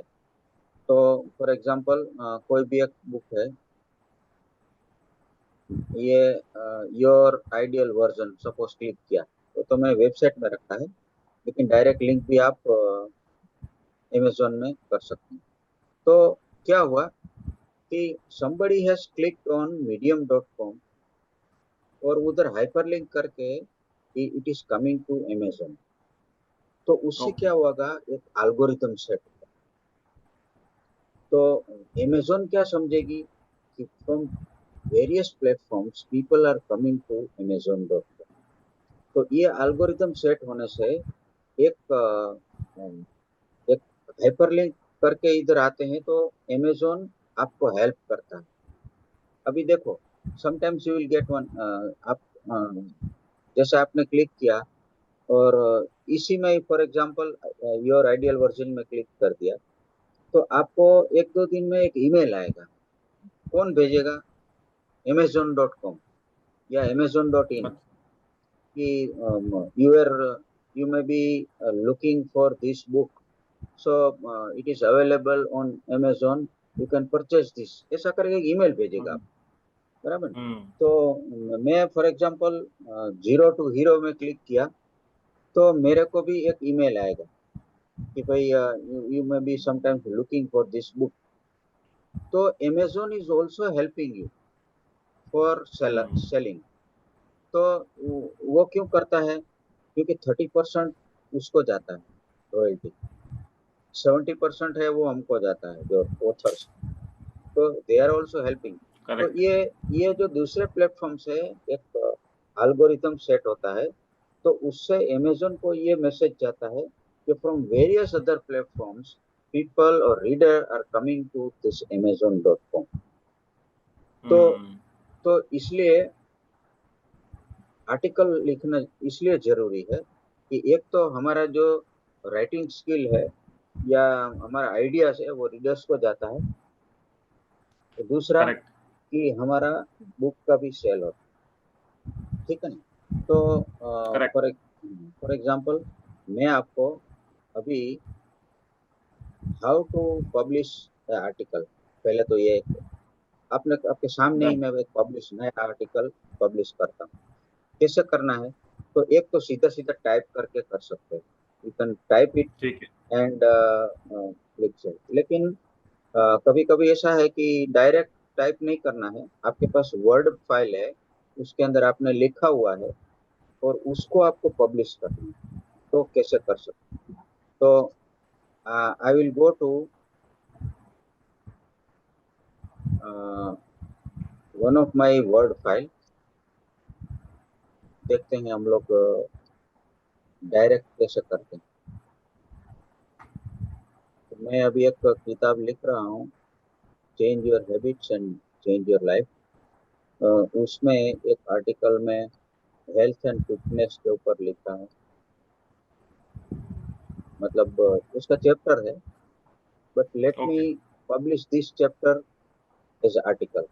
तो फॉर एग्जांपल कोई भी एक बुक है, ये your ideal version suppose click किया, तो मैं वेबसाइट में रखा है, लेकिन डायरेक्ट लिंक भी आप अमेजोन में कर सकते हैं। तो क्या हुआ कि somebody has clicked on medium.com और उधर हाइपरलिंक करके it is coming to Amazon. तो उससे ओके। क्या होगा, एक एल्गोरिथम सेट। तो अमेजोन क्या समझेगी कि from various platforms people are coming to Amazon dot com. तो ये एल्गोरिथम सेट होने से एक एक हाइपरलिंक करके इधर आते हैं, तो अमेजोन आपको हेल्प करता है। अभी देखो, sometimes you will get one, आप जैसे आपने क्लिक किया और इसी में for example your ideal version में क्लिक कर दिया, तो आपको एक दो दिन में एक ईमेल आएगा। कौन भेजेगा? amazon.com या amazon.in अच्छा। कि you may be looking for this book, so it is available on Amazon, you can purchase this, ऐसा करके एक ईमेल भेजेगा आप, हम्म। बराबर। हम्म। तो मैं for example zero to hero में क्लिक किया, तो मेरे को भी एक ईमेल आएगा कि भाई you may be sometimes looking for this book. तो Amazon is also helping you for hmm. Selling. तो वो क्यों करता है? क्योंकि 30% उसको जाता है रॉयल्टी, 70% है वो हमको जाता है जो ऑथर्स। तो दे आर ऑल्सो हेल्पिंग। तो करेक्ट। ये जो दूसरे प्लेटफॉर्म से एक एल्गोरिथम सेट होता है, तो उससे अमेजोन को ये मैसेज जाता है कि from various other platforms people और reader are coming to this amazon.com। तो हम्म। तो इसलिए आर्टिकल लिखना इसलिए जरूरी है कि एक तो हमारा जो राइटिंग स्किल है या हमारा आइडियाज है वो रीडर्स को जाता है, तो दूसरा करेक्ट। कि हमारा बुक का भी सेल होता है, ठीक है ना। तो करेक्ट। फॉर एग्जांपल मैं आपको अभी हाउ टू पब्लिश आर्टिकल, पहले तो ये आपने आपके सामने ही डन। मैं एक पब्लिश नया आर्टिकल पब्लिश करता हूँ। कैसे करना है? तो एक तो सीधा सीधा टाइप करके कर सकते हैं, यू कैन टाइप इट ठीक है। And click send. लेकिन कभी कभी ऐसा है कि डायरेक्ट टाइप नहीं करना है, आपके पास वर्ड फाइल है, उसके अंदर आपने लिखा हुआ है और उसको आपको पब्लिश करना है। तो कैसे कर सकते? तो I will go to one of my word file, देखते हैं हम लोग डायरेक्ट कैसे करते हैं। तो मैं अभी एक किताब लिख रहा हूँ, change your habits and change your life. उसमें एक आर्टिकल में हेल्थ एंड फिटनेस के ऊपर लिखा है, मतलब उसका चैप्टर है, but let me okay. Publish this chapter as article.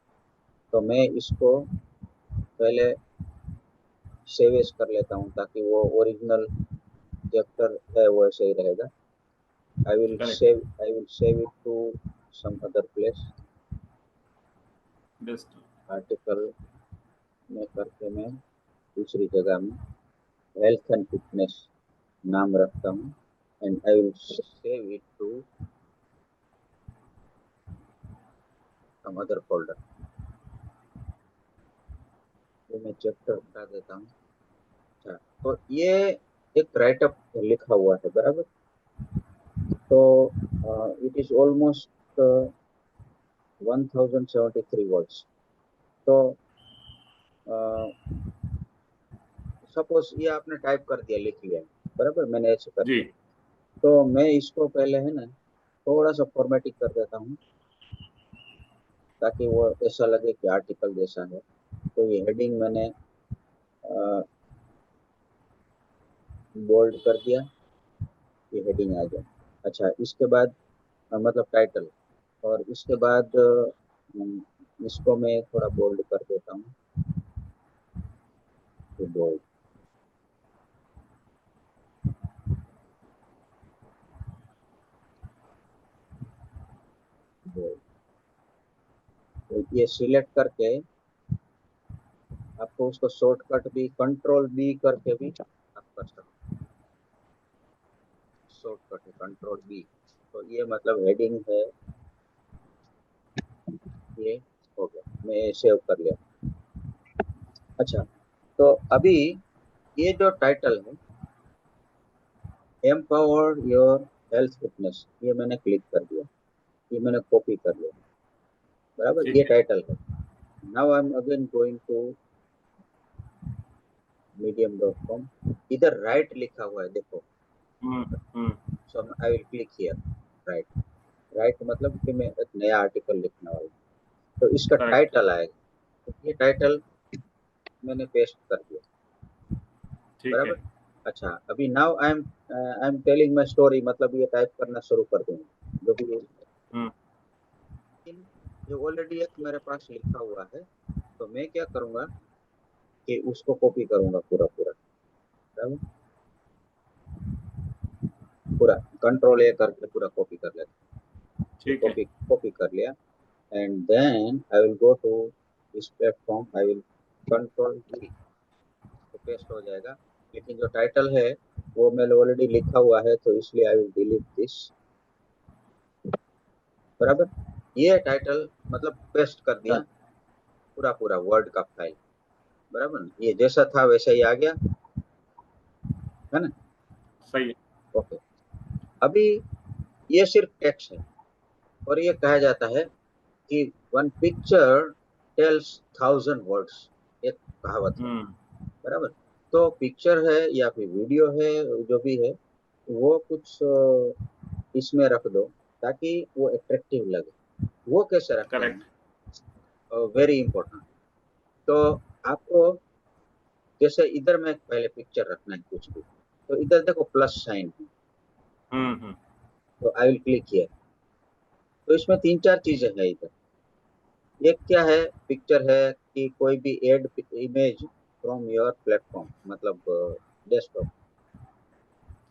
तो मैं इसको पहले सेव एज कर लेता हूँ ताकि वो ओरिजिनल चैप्टर है वो ऐसे ही रहेगा। Correct. I will save it to some other place. Best. Article में करके मैं दूसरी जगह में हेल्थ एंड फिटनेस नाम रखता हूँ and I will save it to some other folder. तो मैं चैप्टर हटा देता हूँ। अच्छा, तो ये एक राइटअप लिखा हुआ है, बराबर। तो इट इज ऑलमोस्ट 1073 वर्ड्स। तो सपोज ये आपने टाइप कर दिया, लिख लिया, बराबर, मैंने ऐसे कर जी। दिया। तो मैं इसको पहले है ना थोड़ा सा फॉर्मेटिंग कर देता हूँ ताकि वो ऐसा लगे कि आर्टिकल जैसा है। तो ये हेडिंग मैंने बोल्ड कर दिया, ये हेडिंग आ गया। अच्छा, इसके बाद मतलब टाइटल, और इसके बाद इसको मैं थोड़ा बोल्ड कर देता हूँ, तो बोल्ड बोल्ड। तो ये सिलेक्ट करके आपको उसको शॉर्टकट भी कंट्रोल बी करके भी आप कर सकते हैं। शॉर्टकट है कंट्रोल बी। तो ये मतलब हेडिंग है, ये हो गया, मैं सेव कर लिया। अच्छा, तो अभी ये जो टाइटल है, एम्पावर योर हेल्थ फिटनेस, ये मैंने क्लिक कर दिया, ये मैंने कॉपी कर लिया, बराबर, ये ठीक है। टाइटल है। Now I am again going to medium.com, इधर राइट लिखा हुआ है देखो। हम्म। हम्म। So I will click here, right. Right मतलब कि मैं एक नया आर्टिकल लिखने वाला हूँ, तो इसका करेक्ट। टाइटल आएगा। तो ये टाइटल मैंने पेस्ट कर दिया, ठीक है। बराबर। अच्छा, अभी now I am telling my story, मतलब ये टाइप करना शुरू कर दूंगा जो भी। हम्म। ये ऑलरेडी एक मेरे पास लिखा हुआ है, तो मैं क्या करूंगा कि उसको कॉपी करूंगा पूरा पूरा, बराबर, पूरा कंट्रोल ए करके पूरा कॉपी कर लेता हूँ। ये ठीक है। कॉपी कॉपी कर लिया, and then I will go to this platform, I will control D, तो पेस्ट हो जाएगा। लेकिन जो टाइटल है वो मैंने ऑलरेडी लिखा हुआ है, तो इसलिए आई विल डिलीट दिस, बराबर। ये टाइटल मतलब पेस्ट कर दिया पूरा पूरा वर्ड का फाइल, बराबर ना? ये जैसा था वैसा ही आ गया, है ना? सही है। ओके। अभी ये सिर्फ टेक्स्ट है, और ये कहा जाता है कि वन पिक्चर टेल्स 1000 वर्ड्स, एक कहावत है, हम्म। बराबर। तो पिक्चर है या फिर वीडियो है, जो भी है, वो कुछ इसमें रख दो ताकि वो अट्रैक्टिव लगे। वो कैसे रखते हैं, करेक्ट। Very important. तो आपको जैसे इधर में पहले पिक्चर रखना है कुछ भी, तो इधर देखो प्लस साइन है, हम्म। तो आई विल क्लिक हियर। तो इसमें तीन चार चीजें हैं इधर। एक क्या है, पिक्चर है कि कोई भी add image from your platform, मतलब डेस्कटॉप,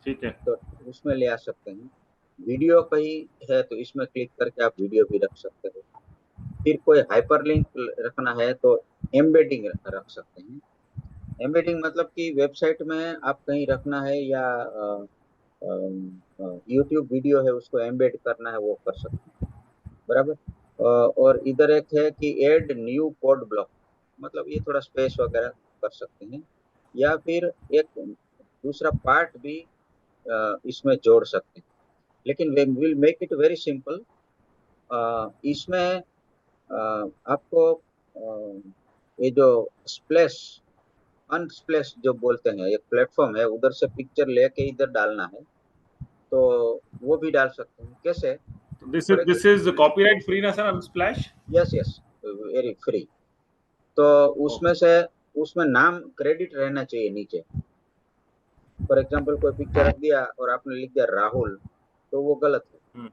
ठीक है। तो उसमें ले आ सकते हैं। वीडियो कहीं है तो इसमें क्लिक करके आप वीडियो भी रख सकते हो। फिर कोई हाइपरलिंक रखना है तो एम्बेडिंग रख सकते हैं। एम्बेडिंग मतलब कि वेबसाइट में आप कहीं रखना है, या यूट्यूब वीडियो है उसको एम्बेड करना है, वो कर सकते हैं, बराबर। और इधर एक है कि एड न्यू कोड ब्लॉक, मतलब ये थोड़ा स्पेस वगैरह कर सकते हैं, या फिर एक दूसरा पार्ट भी इसमें जोड़ सकते हैं। लेकिन we will make it very simple. इसमें आपको ये जो स्प्लैश अनस्प्लैश जो बोलते हैं, एक प्लेटफॉर्म है, उधर से पिक्चर लेके इधर डालना है, तो वो भी डाल सकते हैं। कैसे? तो for this is copyright free ना sir, Unsplash? Yes yes, very free. तो उसमें ओके। से उसमें नाम क्रेडिट रहना चाहिए नीचे। फॉर एग्जांपल कोई पिक्चर रख दिया और आपने लिख दिया राहुल, तो वो गलत है। हम्म।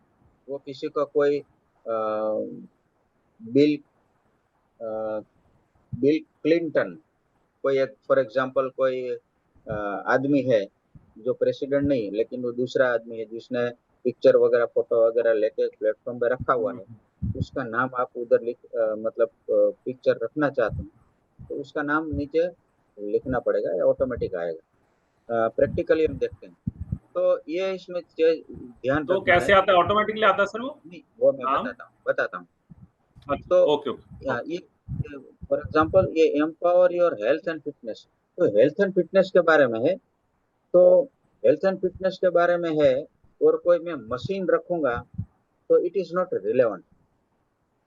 वो किसी का कोई बिल बिल क्लिंटन, कोई एक फॉर एग्जांपल कोई आदमी है जो प्रेसिडेंट नहीं, लेकिन वो दूसरा आदमी है जिसने पिक्चर वगैरह फोटो वगैरह लेके प्लेटफॉर्म पे रखा हुआ है, उसका नाम आप उधर मतलब पिक्चर रखना चाहते हैं, तो उसका नाम नीचे लिखना पड़ेगा या ऑटोमेटिक आएगा। प्रैक्टिकली हम देखते हैं। तो ये इसमें ध्यान तो रखना है। कैसे आता है, ऑटोमेटिकली आता है सर वो नहीं, वो मैं नाम? बताता हूँ। अच्छा, तो ओके ओके या ओके। ये फॉर एग्जांपल ये empower your health and fitness, तो हेल्थ एंड फिटनेस के बारे में है। तो हेल्थ एंड फिटनेस के बारे में है, और कोई मैं मशीन रखूंगा तो इट इज नॉट रिलेवेंट।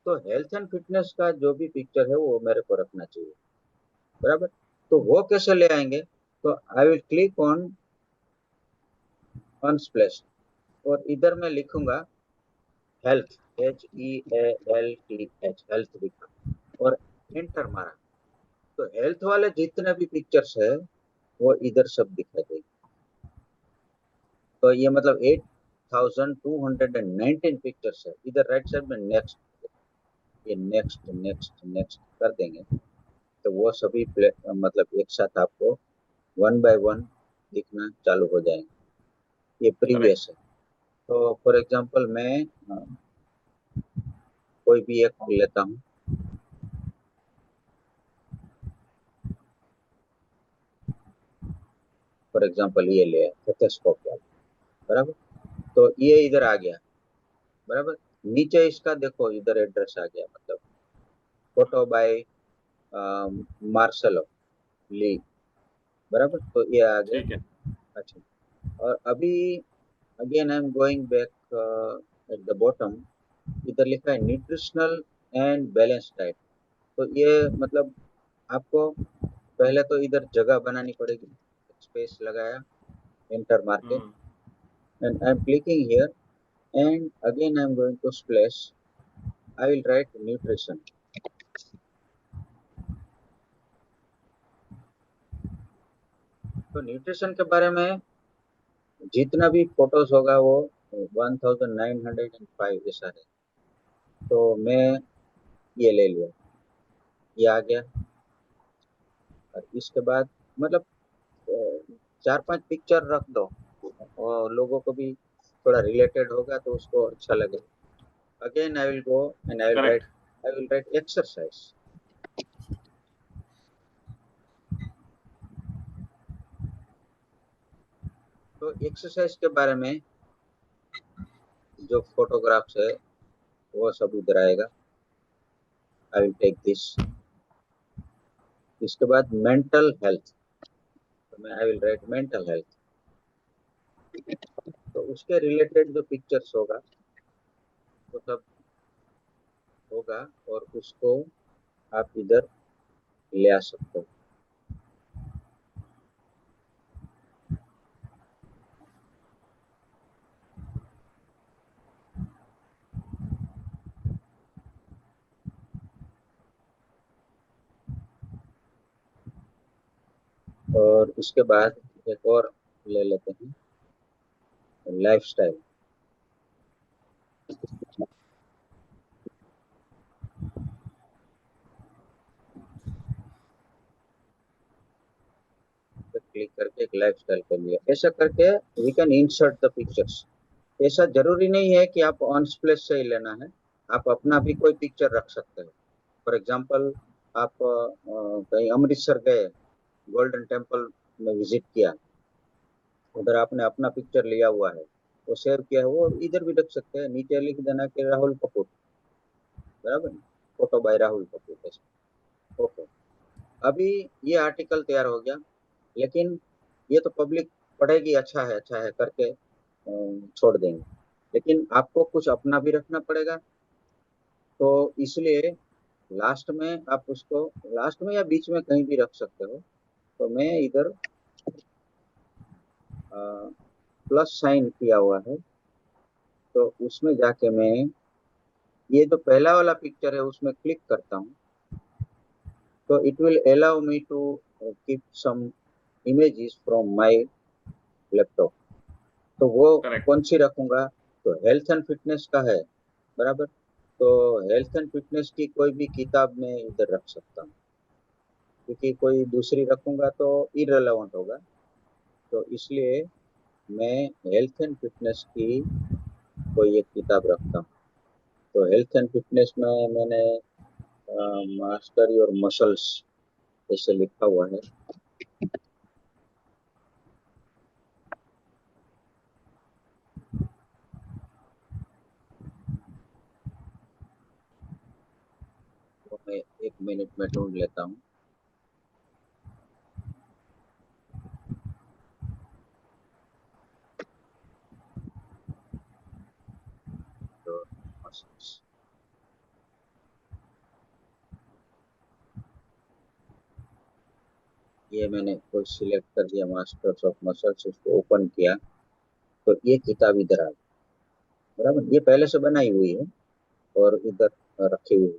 तो हेल्थ एंड फिटनेस का जो भी पिक्चर है वो मेरे को रखना चाहिए, बराबर। तो वो कैसे ले आएंगे? तो I will click on Unsplash, और इधर मैं लिखूंगा हेल्थ, HEALTH, हेल्थ लिखा, और एंटर मारा, तो हेल्थ वाले जितने भी पिक्चर्स है वो इधर सब दिखाई देगी। तो ये मतलब 8219 पिक्चर्स है। इधर राइट साइड में नेक्स्ट, ये नेक्स्ट नेक्स्ट नेक्स्ट कर देंगे, तो वो सभी मतलब एक साथ आपको वन बाय वन दिखना चालू हो जाएंगे। ये करेक्ट। प्रीवियस है। तो फॉर एग्जांपल मैं कोई भी एक लेता हूँ, फॉर एग्जांपल ये ले स्टेथोस्कोप वाला, बराबर। तो ये इधर आ गया, बराबर। नीचे इसका देखो इधर एड्रेस आ गया, मतलब फोटो बाय मार्सेलो, ली, बराबर, तो ये आ गया। ठीक है। अच्छा, और अभी again I am going back at the bottom, इधर लिखा है न्यूट्रिशनल एंड बैलेंस डाइट। तो ये मतलब आपको पहले तो इधर जगह बनानी पड़ेगी, स्पेस लगाया, एंटर मार के, hmm. And I am clicking here, and again I am going to splash, I will write nutrition. तो न्यूट्रिशन के बारे में जितना भी फोटोज होगा वो 1905 ऐसा है। तो मैं ये ले लिया, ये आ गया। और इसके बाद मतलब चार पांच पिक्चर रख दो, और लोगों को भी थोड़ा रिलेटेड होगा तो उसको अच्छा लगेगा। Again I will go and correct. I will right exercise. तो एक्सरसाइज के बारे में जो फोटोग्राफ्स है वो सब इधर आएगा, आई विल टेक दिस। इसके बाद मेंटल हेल्थ, तो मैं I will right mental health. तो उसके रिलेटेड जो पिक्चर्स होगा वो सब होगा, और उसको आप इधर ले आ सकते हो। और उसके बाद एक और ले लेते हैं, लाइफस्टाइल। क्लिक करके एक लाइफस्टाइल कर लिया, ऐसा करके we can insert the pictures. ऐसा जरूरी नहीं है कि आप ऑन स्प्लेश से ही लेना है, आप अपना भी कोई पिक्चर रख सकते हो। फॉर एग्जांपल, आप कहीं अमृतसर गए, गोल्डन टेम्पल में विजिट किया, उधर आपने अपना पिक्चर लिया हुआ है, वो सेव किया है, वो इधर भी रख सकते हैं, नीचे लिख देना कि राहुल कपूर, बराबर, फोटो बाय राहुल कपूर ऐसे। ओके, अभी ये आर्टिकल तैयार हो गया, लेकिन ये तो पब्लिक पढ़ेगी, अच्छा है करके छोड़ देंगे, लेकिन आपको कुछ अपना भी रखना पड़ेगा। तो इसलिए लास्ट में आप उसको, लास्ट में या बीच में कहीं भी रख सकते हो। तो मैं इधर प्लस साइन किया हुआ है, तो उसमें जाके मैं ये जो पहला वाला पिक्चर है उसमें क्लिक करता हूँ, तो it will allow me to keep some images from my laptop. तो वो करेक्ट। कौन सी रखूंगा, तो हेल्थ एंड फिटनेस का है, बराबर। तो हेल्थ एंड फिटनेस की कोई भी किताब में इधर रख सकता हूँ, क्योंकि कोई दूसरी रखूंगा तो इररेलेवेंट होगा। तो इसलिए मैं हेल्थ एंड फिटनेस की कोई एक किताब रखता हूँ। तो हेल्थ एंड फिटनेस में मैंने मास्टर योर मसल्स ऐसे लिखा हुआ है। वो मैं 1 मिनट में ढूंढ लेता हूँ। तो muscles, ये मैंने कोई सिलेक्ट कर दिया, मास्टर्स ऑफ मसल्स, उसको ओपन किया, तो ये किताब इधर आ गई, बराबर, ये पहले से बनाई हुई है और इधर रखी हुई है,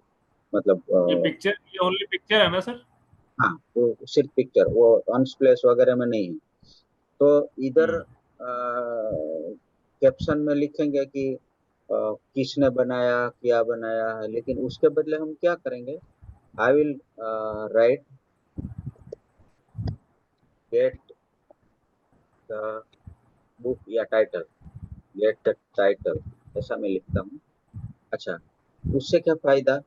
मतलब ये पिक्चर, ये ओनली पिक्चर है ना सर? हाँ, वो सिर्फ पिक्चर, वो अनस्प्लैश वगैरह में नहीं है। तो इधर हम्म। कैप्शन में लिखेंगे कि किसने बनाया, क्या बनाया है, लेकिन उसके बदले हम क्या करेंगे, आई will right get the book या टाइटल, गेट द टाइटल, ऐसा मैं लिखता हूँ। अच्छा, उससे क्या फायदा,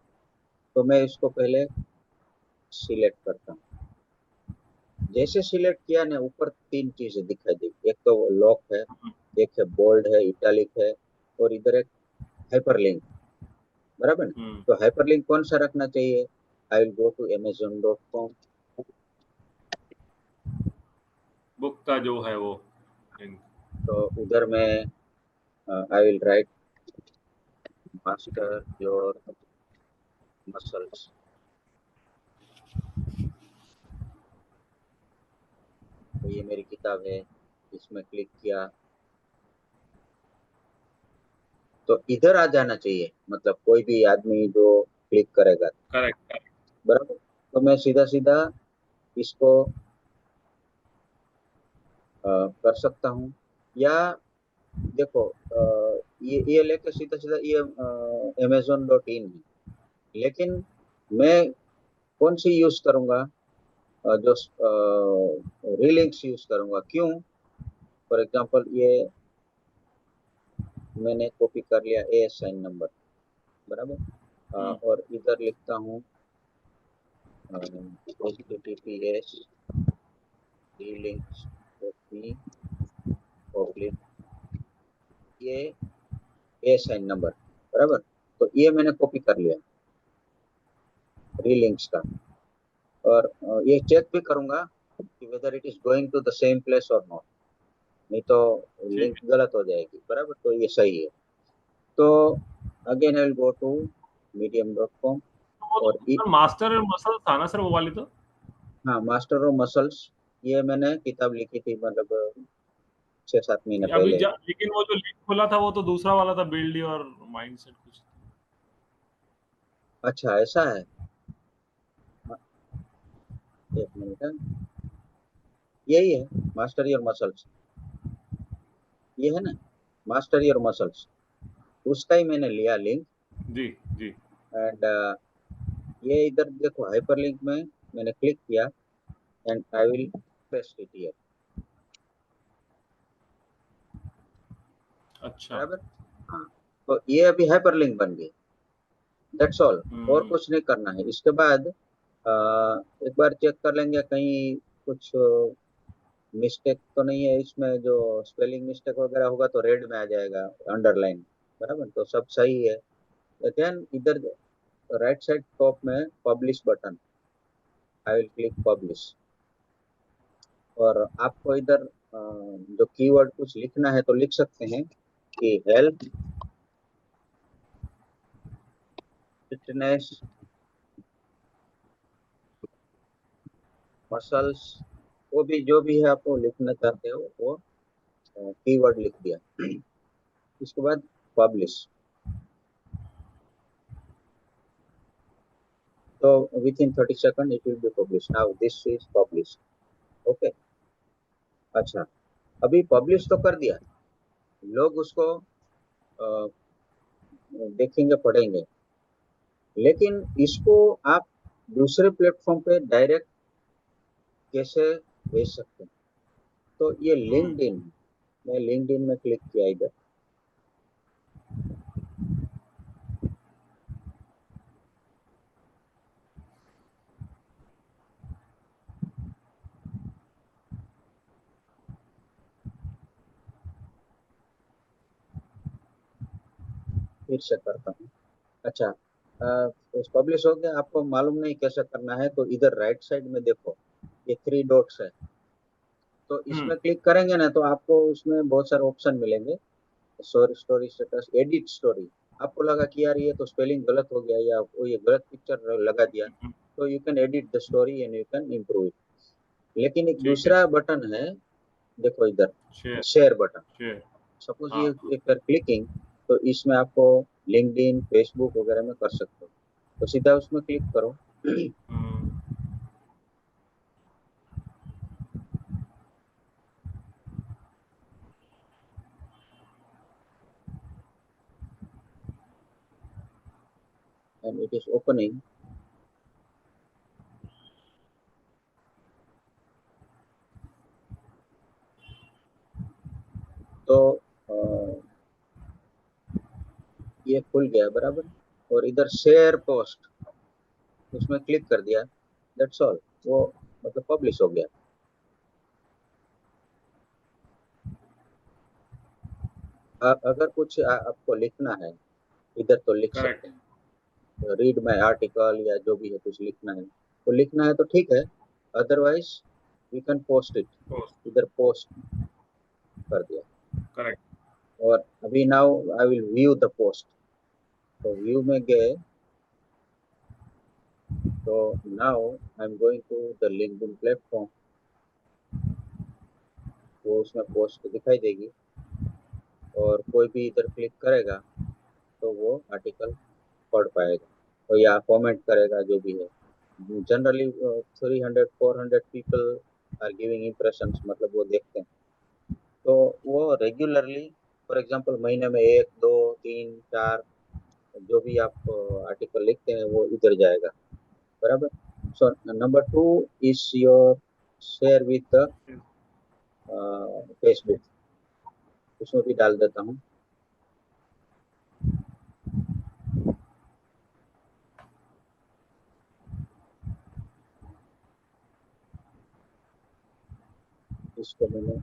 तो मैं इसको पहले सिलेक्ट करता हूँ। जैसे सिलेक्ट किया ना, ऊपर तीन चीजें दिखाई दी, एक तो लॉक है, एक है बोल्ड है, इटालिक है, और इधर एक हाइपरलिंक, बराबर। हम्म। तो हाइपरलिंक कौन सा रखना चाहिए, I will go to amazon.com, book का जो है वो लिंक। तो उधर मैं I will write master your muscles. तो ये मेरी किताब है, इसमें क्लिक किया तो इधर आ जाना चाहिए, मतलब कोई भी आदमी जो क्लिक करेगा, करेक्ट। बराबर। तो मैं सीधा सीधा इसको कर सकता हूँ, या देखो ये लेके सीधा सीधा ये amazon.in है, लेकिन मैं कौन सी यूज करूंगा, जो रिलिंक्स यूज करूंगा। क्यों? फॉर एग्जांपल ये मैंने कॉपी कर लिया ASN नंबर, बराबर। और इधर लिखता हूँ https relinks कॉपी पब्लिक, ये ASN नंबर, बराबर। तो ये मैंने कॉपी कर लिया रिलिंक्स का, और ये चेक भी करूंगा कि whether it is going to the same place और नॉट, नहीं तो ठीक लिंक है। गलत हो जाएगी, बराबर। तो ये सही है। तो again I will go to medium.com। तो वो और तो सर मास्टर मसल था ना सर वो वाली तो? हाँ, मास्टर ऑफ मसल्स, ये मैंने किताब लिखी थी, मतलब 6-7 महीने अभी पहले। लेकिन वो जो लिंक खुला था वो तो दूसरा वाला था, बिल्ड योर माइंडसेट कुछ। अच्छा, ऐसा है। हाँ, एक मिनट है। यही है, मास्टर योर मसल्स, ये है ना, मास्टर योर मसल्स, उसका ही मैंने लिया लिंक। Ji ji. एंड ये इधर देखो हाइपर लिंक में मैंने क्लिक किया, and I will paste it here, अच्छा। बराबर। हाँ, तो ये अभी हाइपर लिंक बन गई, दैट्स ऑल। और हम्म। कुछ नहीं करना है। इसके बाद एक बार चेक कर लेंगे कहीं कुछ मिस्टेक तो नहीं है इसमें, जो स्पेलिंग मिस्टेक वगैरह होगा तो रेड में आ जाएगा, अंडरलाइन, बराबर। तो सब सही है। देन इधर राइट साइड टॉप में publish button, I will click publish. और आपको इधर जो कीवर्ड कुछ लिखना है तो लिख सकते हैं कि हेल्थ, फिटनेस, मसल्स, वो भी जो भी है आपको लिखना चाहते हो वो कीवर्ड लिख दिया। इसके बाद पब्लिश। तो with in 30 second it will be publish, now this is publish. Okay. अच्छा, अभी पब्लिश तो कर दिया, लोग उसको अ, देखेंगे, पढ़ेंगे, लेकिन इसको आप दूसरे प्लेटफॉर्म पे डायरेक्ट कैसे भेज सकते हैं? तो ये लिंक्डइन, मैं लिंक्डइन में क्लिक किया इधर। फिर से करता हूँ। अच्छा, पब्लिश हो गया, आपको मालूम नहीं कैसे करना है तो इधर राइट साइड में देखो ये 3 डॉट्स है, तो हम्म। इसमें क्लिक करेंगे ना तो आपको उसमें बहुत सारे ऑप्शन मिलेंगे। Story, story status, edit story. आपको लगा कि यार ये तो स्पेलिंग गलत हो गया, या वो ये गलत पिक्चर लगा दिया, तो you can edit the story and you can improve it. लेकिन एक ठीक है। दूसरा बटन है, देखो इधर, share. Share button. Share. Suppose हाँ ये हाँ। एक बार क्लिकिंग, तो इसमें आपको लिंक्डइन, फेसबुक वगैरह में कर सकते हो, तो सीधा उसमें क्लिक करो। Hmm. And it is opening. तो अ, ये खुल गया, बराबर। और इधर शेयर पोस्ट, उसमें क्लिक कर दिया, दैट्स ऑल। वो मतलब पब्लिश हो गया। अगर कुछ आपको लिखना है इधर तो लिख सकते करेक्ट। हैं, रीड माई आर्टिकल या जो भी है कुछ लिखना है तो लिखना है तो ठीक है, otherwise we can post it, post. इधर पोस्ट कर दिया। करेक्ट। और अभी now I will view the post, तो व्यू में गए, तो now I am going to the LinkedIn platform, वो उसमें पोस्ट दिखाई देगी, और कोई भी इधर क्लिक करेगा तो वो आर्टिकल पढ़ पाएगा, तो या कमेंट करेगा जो भी है। Generally 300-400 people are giving impressions, मतलब वो देखते हैं, तो वो रेगुलरली, फॉर एग्जांपल महीने में 1, 2, 3, 4 जो भी आप आर्टिकल लिखते हैं वो इधर जाएगा, बराबर। So number 2 is your share with Facebook, उसमें भी डाल देता हूँ। इसको मैंने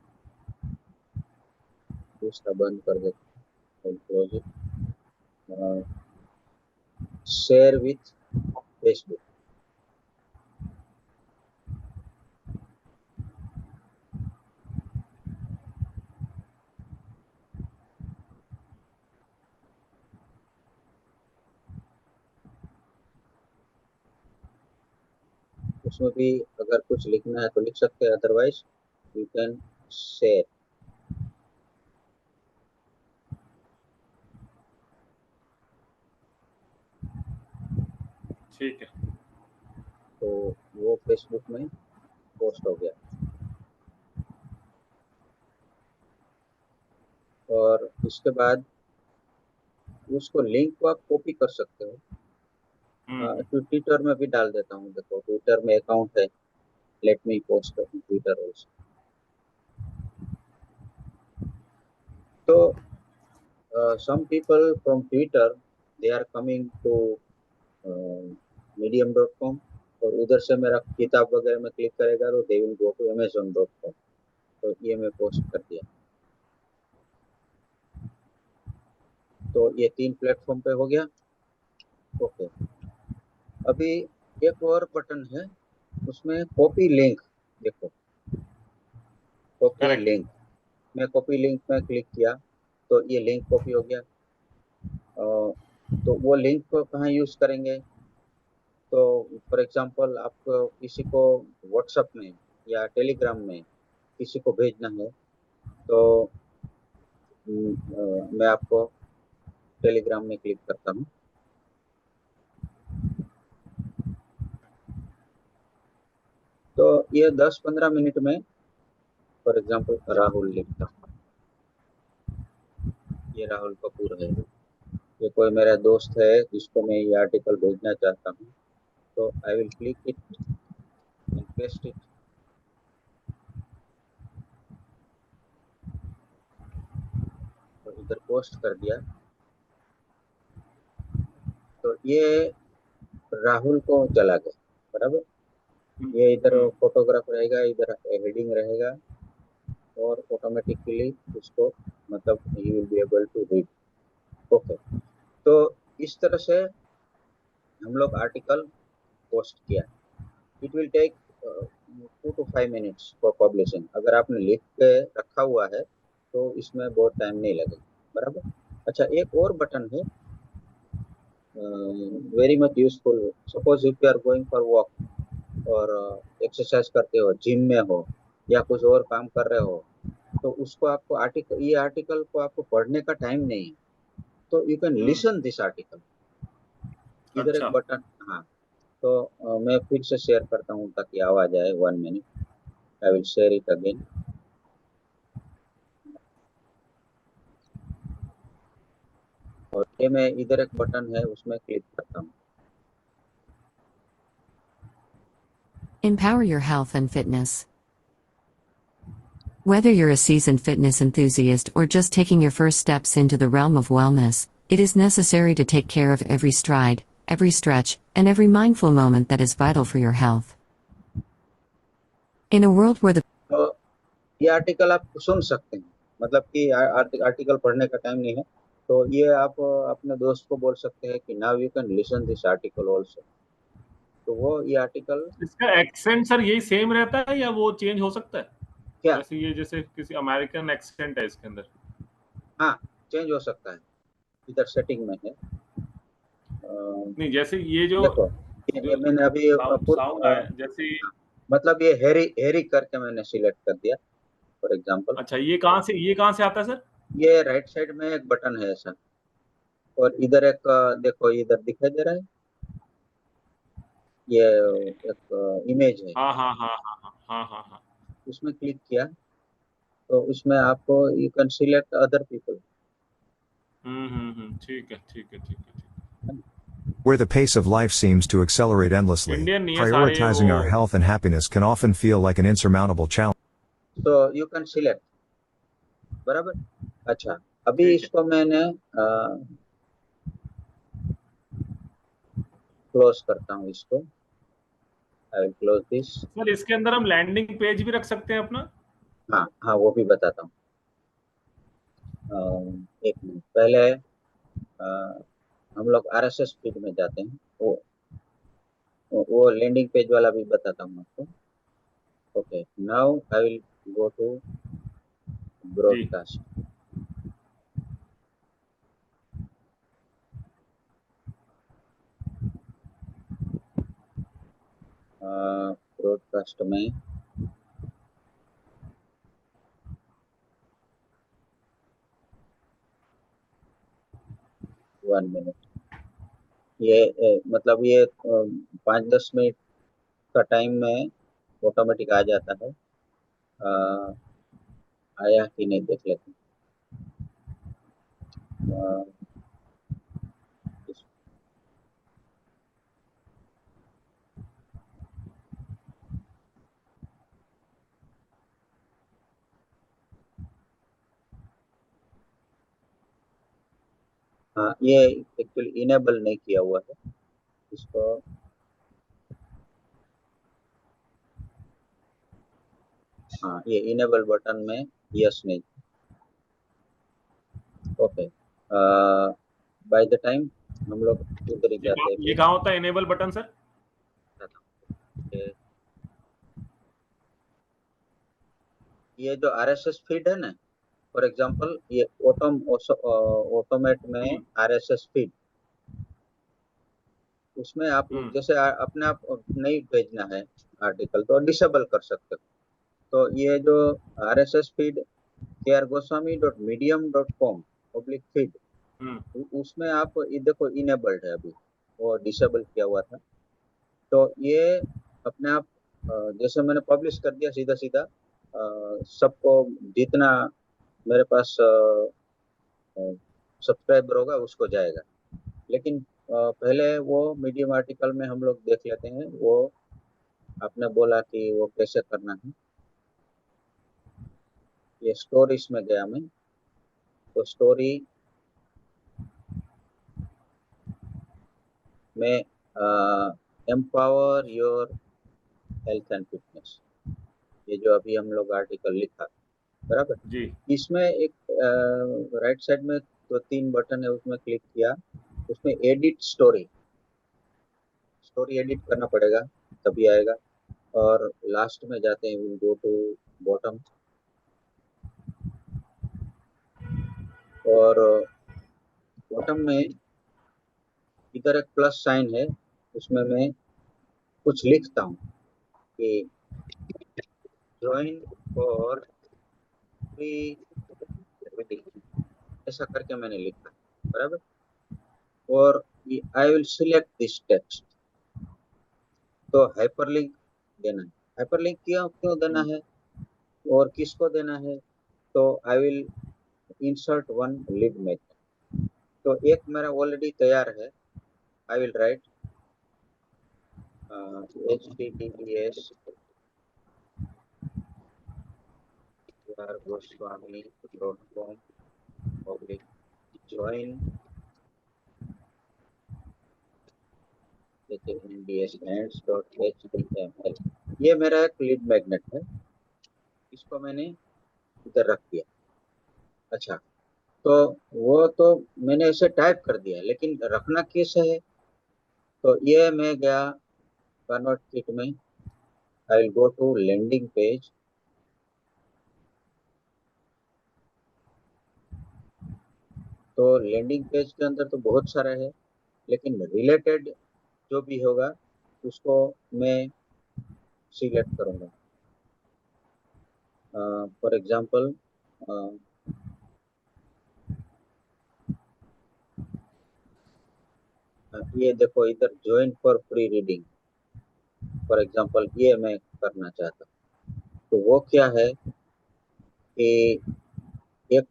दूसरा बंद कर देता हूँ, close it, share with Facebook. उसमें भी अगर कुछ लिखना है तो लिख सकते हैं, अदरवाइज यू कैन शेयर। ठीक है। तो वो फेसबुक में पोस्ट हो गया, और इसके बाद उसको लिंक को आप कॉपी कर सकते हो। हम्म। तो ट्विटर में भी डाल देता हूँ, देखो ट्विटर में अकाउंट है, लेट मी पोस्ट ट्विटर ऑल्सो। तो some people from Twitter, they are coming to medium.com, और उधर से मेरा किताब वगैरह में क्लिक करेगा तो they will go to amazon.com। तो ये मैं पोस्ट कर दिया। तो ये 3 प्लेटफॉर्म पे हो गया। ओके, अभी एक और बटन है, उसमें कॉपी लिंक, देखो कॉपी करेक्ट। लिंक, मैं कॉपी लिंक में क्लिक किया तो ये लिंक कॉपी हो गया। तो वो लिंक को कहाँ यूज करेंगे, तो फॉर एग्जांपल आप किसी को व्हाट्सएप में या टेलीग्राम में किसी को भेजना है, तो मैं आपको टेलीग्राम में क्लिक करता हूँ। तो ये 10-15 मिनट में, फॉर एग्जांपल राहुल लिखता हूँ, ये राहुल कपूर है, ये कोई मेरा दोस्त है जिसको मैं ये आर्टिकल भेजना चाहता हूँ, तो I will click it and paste it, तो इधर पोस्ट कर दिया। तो ये राहुल को चला गया, बराबर। ये इधर हम्म। फोटोग्राफ रहेगा, इधर हेडिंग रहेगा, और ऑटोमेटिकली उसको, मतलब he will be able to read. Okay, तो इस तरह से हम लोग आर्टिकल पोस्ट किया। It will take 2 to 5 minutes for publishing. अगर आपने लिख के रखा हुआ है तो इसमें बहुत टाइम नहीं लगेगा, बराबर। अच्छा, एक और बटन है, very much useful. Suppose if you are going for walk, और एक्सरसाइज करते हो, जिम में हो, या कुछ और काम कर रहे हो, तो उसको आपको आर्टिकल, ये आर्टिकल को आपको पढ़ने का टाइम नहीं है, तो you can hmm. Listen this article. इधर एक अच्छा। बटन, हाँ। तो मैं फिर से शेयर करता हूँ ताकि आवाज आए, 1 minute, I will share it again. और ये मैं, इधर एक बटन है उसमें क्लिक करता हूँ। Empower your health and fitness. Whether you're a seasoned fitness enthusiast or just taking your first steps into the realm of wellness, it is necessary to take care of every stride, every stretch, and every mindful moment that is vital for your health. In a world where the तो ये article आप सुन सकते हैं, मतलब कि article पढ़ने का time नहीं है, तो ये आप अपने दोस्त को बोल सकते हैं कि now you can listen this article also. तो वो ये आर्टिकल इसका एक्सेंट सर यही सेम रहता है या वो चेंज हो सकता है? क्या, जैसे ये जैसे किसी अमेरिकन एक्सेंट है इसके अंदर। हाँ चेंज हो सकता है, इधर सेटिंग में है। नहीं जैसे ये जो देखो ये जो मैंने अभी साउंड आया जैसे, मतलब ये हैरी हैरी करके मैंने सिलेक्ट कर दिया फॉर एग्जांपल। अच्छा ये कहाँ से आता है सर? ये राइट साइड में एक बटन है ऐसा, और इधर एक देखो इधर दिखाई दे रहा है, ये एक इमेज है, हाँ हाँ हाँ हाँ हाँ हाँ हाँ हाँ। उसमें क्लिक किया तो उसमें आपको you can select other people. ठीक है ठीक है ठीक है ठीक Where the pace of life seems to accelerate है। endlessly, इंडियन नहीं है सारे वो। prioritizing our health and happiness can often feel like an insurmountable challenge. तो यू कैन सिलेक्ट, बराबर। अच्छा, अभी ठीक है इसको मैंने क्लोज करता हूँ इसको, I will close this. Sir, इसके अंदर हम लैंडिंग पेज भी रख सकते हैं अपना? हाँ हाँ, वो भी बताता हूँ। एक मिनट पहले हम लोग आरएसएस फीड में जाते हैं, वो लैंडिंग पेज वाला भी बताता हूँ आपको। Okay, now I will go to जी ब्रॉडकास्ट। ब्रॉडकास्ट में 1 मिनट, ये मतलब ये 5-10 मिनट का टाइम में ऑटोमेटिक आ जाता है। अ, आया कि नहीं देख लेते हैं। हाँ, ये एक्चुअली इनेबल नहीं किया हुआ है इसको। हाँ, ये इनेबल बटन में यस नहीं। ओके, बाय द टाइम हम लोग उधर ही जाते हैं ये फिर। कहाँ होता है इनेबल बटन सर? ये जो आरएसएस फीड है ना, फॉर एग्जांपल ये ऑटोमेट में हम्म आरएसएस फीड, उसमें आप हम्म जैसे अपने आप नहीं भेजना है आर्टिकल तो डिसेबल कर सकते हो। तो ये जो आरएसएस फीड krgoswami.medium.com फीड, हम्म उसमें आप ये देखो इनेबल्ड है अभी, वो डिसेबल किया हुआ था। तो ये अपने आप जैसे मैंने पब्लिश कर दिया सीधा सीधा सबको, जितना मेरे पास सब्सक्राइबर होगा उसको जाएगा। लेकिन पहले वो मीडियम आर्टिकल में हम लोग देख लेते हैं, वो आपने बोला कि वो कैसे करना है। ये स्टोरीज में गया मैं, तो स्टोरी में empower your health and fitness, ये जो अभी हम लोग आर्टिकल लिखा, बराबर। जी इसमें एक राइट साइड में 2-3 बटन है, उसमें क्लिक किया, उसमें एडिट स्टोरी, स्टोरी एडिट करना पड़ेगा तभी आएगा। और लास्ट में जाते हैं, विल गो टू बॉटम, और बॉटम में इधर एक प्लस साइन है, उसमें मैं कुछ लिखता हूँ कि ज्वाइन फॉर फ्री, ऐसा करके मैंने लिखा, बराबर। और I will select this text, तो हाइपरलिंक देना है। हाइपरलिंक क्यों क्यों देना हम्म है और किसको देना है? तो I will insert one lead magnet, तो एक मेरा ऑलरेडी तैयार है। I will write https goswami.com/join ndshands.html। ये मेरा एक लीड मैग्नेट है, इसको मैंने इधर रख दिया। अच्छा, तो वो तो मैंने इसे टाइप कर दिया, लेकिन रखना कैसे है? तो ये मैं गया कन्वर्ट किट में I will go to landing page. तो लैंडिंग पेज के अंदर तो बहुत सारा है, लेकिन रिलेटेड जो भी होगा उसको मैं सिलेक्ट करूंगा। फॉर एग्जांपल ये देखो इधर join for free reading, for example ये मैं करना चाहता हूँ। तो वो क्या है कि एक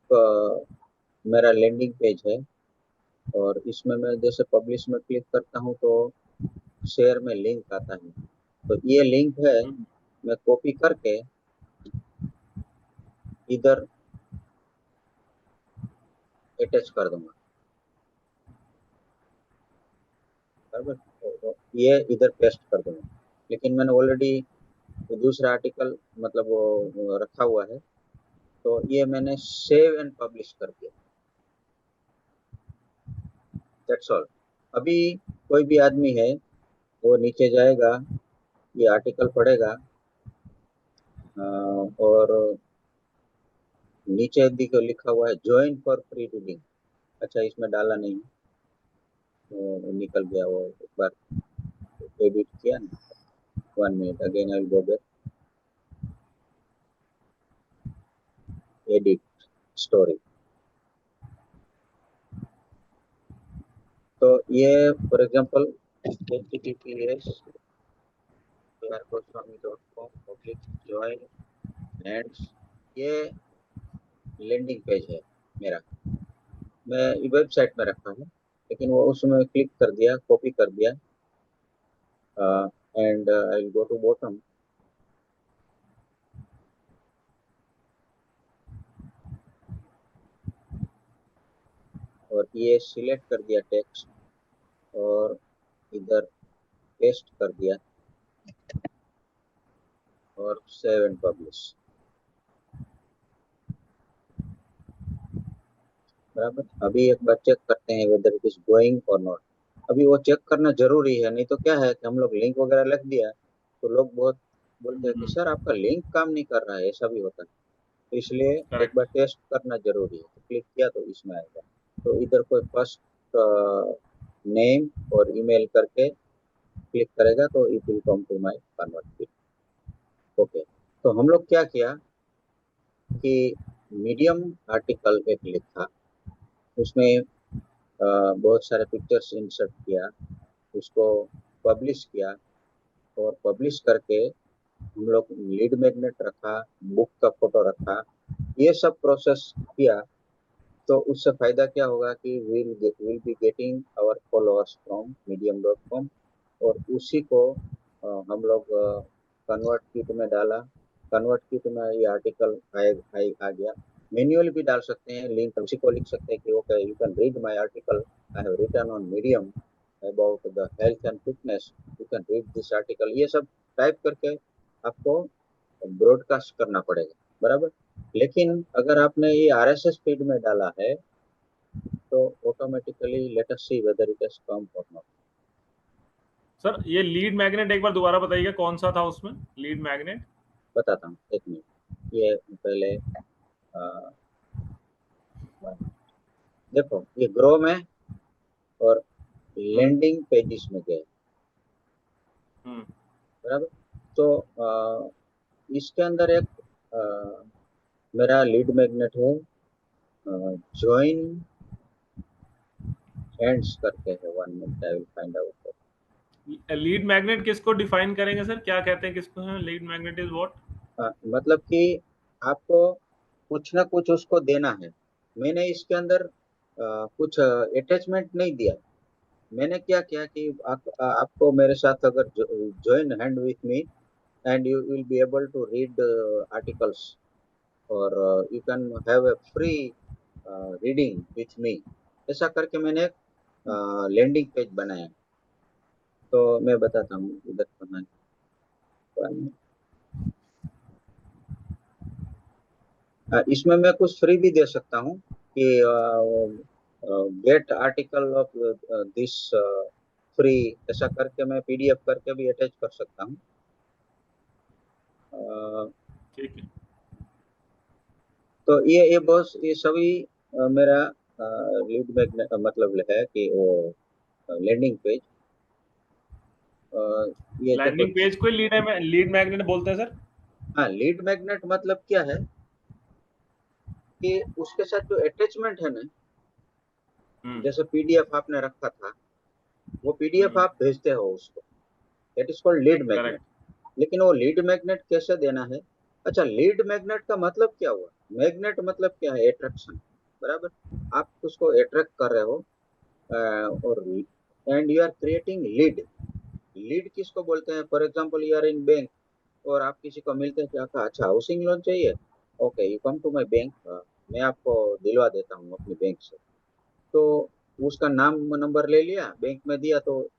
मेरा लैंडिंग पेज है और इसमें मैं जैसे पब्लिश में क्लिक करता हूँ तो शेयर में लिंक आता है। तो ये लिंक है, मैं कॉपी करके इधर अटैच कर दूंगा, बराबर। तो ये इधर पेस्ट कर दूंगा, लेकिन मैंने ऑलरेडी दूसरा आर्टिकल मतलब वो रखा हुआ है, तो ये मैंने सेव एंड पब्लिश कर दिया। That's all. अभी कोई भी आदमी है वो नीचे जाएगा, ये आर्टिकल पढ़ेगा और नीचे देखो लिखा हुआ है ज्वाइन फॉर फ्री रीडिंग। अच्छा, इसमें डाला नहीं, तो निकल गया वो। एक बार एडिट किया ना, 1 minute, again I will go back, edit story. तो ये for example https://gospwami.com join and ये लैंडिंग पेज है मेरा, मैं वेबसाइट में रखा हूँ, लेकिन वो उसमें क्लिक कर दिया, कॉपी कर दिया and I will go to bottom. और ये सिलेक्ट कर दिया टेक्स्ट और इधर पेस्ट कर दिया और सेव एंड पब्लिश, बराबर। अभी एक बार चेक करते हैं वेदर इट इज गोइंग और नॉट। अभी वो चेक करना जरूरी है, नहीं तो क्या है कि हम लोग लिंक वगैरह लिख दिया तो लोग बहुत बोलते हैं कि सर आपका लिंक काम नहीं कर रहा है, ऐसा भी होता है। तो इसलिए एक करेक्ट। बार टेस्ट करना जरूरी है। तो क्लिक किया तो इसमें आएगा, तो इधर कोई फर्स्ट नेम और ईमेल करके क्लिक करेगा तो it will come to my convert. Okay, तो हम लोग क्या किया कि मीडियम आर्टिकल एक लिखा, उसमें बहुत सारे पिक्चर्स इंसर्ट किया, उसको पब्लिश किया और पब्लिश करके हम लोग लीड मैग्नेट रखा, बुक का फोटो रखा, ये सब प्रोसेस किया। तो उससे फायदा क्या होगा कि will be getting our followers from medium.com और उसी को हम लोग कन्वर्ट किट में डाला। कन्वर्ट किट में ये आर्टिकल आ गया। मैन्युअली भी डाल सकते हैं, लिंक उसी को लिख सकते हैं कि okay you can read my article I have written on Medium about the health and fitness, you can read this article. ये सब टाइप करके आपको ब्रॉडकास्ट करना पड़ेगा, बराबर। लेकिन अगर आपने ये आरएसएस फीड में डाला है तो automatically let us see whether it has come और नॉट। सर ये लीड मैग्नेट एक बार दोबारा बताइएगा, कौन सा था उसमें लीड मैग्नेट? बताता हूँ, एक मिनट। ये पहले आ, देखो ये ग्रो में और लैंडिंग पेजेस में गए, बराबर। तो इसके अंदर एक मेरा लीड मैग्नेट है, ज्वाइन हैंड्स करके है। 1 minute, I will find out. Lead magnet किसको डिफाइन करेंगे सर, क्या कहते हैं किसको है लीड मैग्नेट इज व्हाट? मतलब कि आपको कुछ ना कुछ उसको देना है। मैंने इसके अंदर कुछ अटैचमेंट नहीं दिया। मैंने क्या किया कि आपको मेरे साथ अगर join hand with me and you will be able to read articles और you can have a free reading with me, ऐसा करके मैंने लैंडिंग पेज बनाया। तो मैं बताता हूँ इधर कहाँ है। इसमें मैं कुछ फ्री भी दे सकता हूँ कि get article of this free, ऐसा करके मैं PDF करके भी अटैच कर सकता हूँ। ठीक है। तो ये बहुत ये सभी मेरा लीड मैग्नेट मतलब है कि वो लैंडिंग पेज। ये देखो, लैंडिंग पेज को लीड मैग्नेट बोलते हैं सर? हाँ, लीड मैग्नेट मतलब क्या है कि उसके साथ जो अटैचमेंट है ना, हम्म। जैसे PDF आपने रखा था, वो PDF हम्म। आप भेजते हो उसको, that is called lead magnet. Correct. लेकिन वो लीड मैग्नेट कैसे देना है? अच्छा, लीड मैग्नेट का मतलब क्या हुआ? मैग्नेट मतलब क्या है? अट्रैक्शन, बराबर। आप उसको अट्रैक्ट कर रहे हो, और and you are creating lead. Lead किसको बोलते हैं? For example you are in bank और आप किसी को मिलते हैं, क्या कहा, अच्छा हाउसिंग लोन चाहिए, okay you come to my bank, मैं आपको दिलवा देता हूँ अपने बैंक से। तो उसका नाम नंबर ले लिया, बैंक में दिया, तो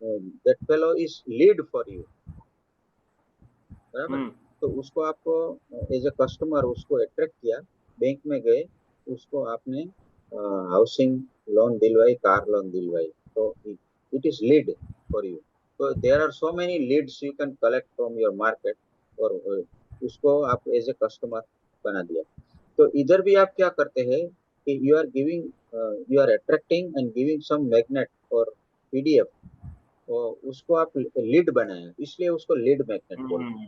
that fellow is lead for you, बराबर। हम्म। तो उसको आपको एज ए कस्टमर उसको अट्रैक्ट किया, बैंक में गए, उसको आपने हाउसिंग लोन दिलवाई, कार लोन दिलवाई, तो it is lead for you. तो there are so many leads you can collect from your market, और उसको आप एज ए कस्टमर बना दिया। तो इधर भी आप क्या करते हैं कि you are giving, you are attracting and giving some magnet और PDF, और उसको आप लीड बनाए, इसलिए उसको लीड मैग्नेट बोलते हैं, हम्म।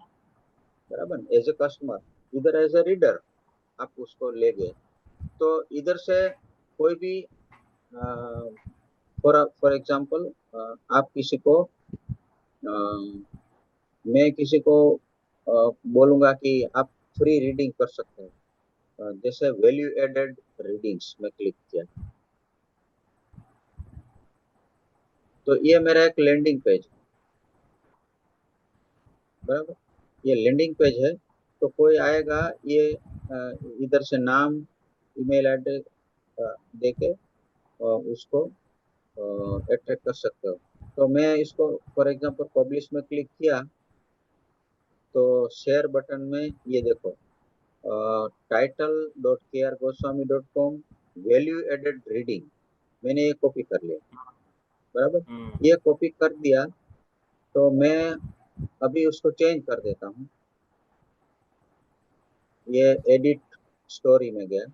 बराबर। एज ए कस्टमर, इधर एज ए रीडर आप उसको ले गए, तो इधर से कोई भी फॉर फॉर एग्जांपल आप किसी को अ, मैं किसी को बोलूंगा कि आप फ्री रीडिंग कर सकते हैं, जैसे वैल्यू एडेड रीडिंग्स में क्लिक किया, तो ये मेरा एक लैंडिंग पेज, बराबर। ये लैंडिंग पेज है, तो कोई आएगा, ये इधर से नाम, ईमेल एड्रेस देके उसको अट्रैक्ट कर सकते हो। तो मैं इसको फॉर एग्जांपल पब्लिश में क्लिक किया, तो शेयर बटन में ये देखो, title.krgoswami.com वैल्यू एडेड रीडिंग, मैंने ये कॉपी कर लिया, बराबर। हम्म। ये कॉपी कर दिया, तो मैं अभी उसको चेंज कर देता हूँ। ये एडिट स्टोरी में गया,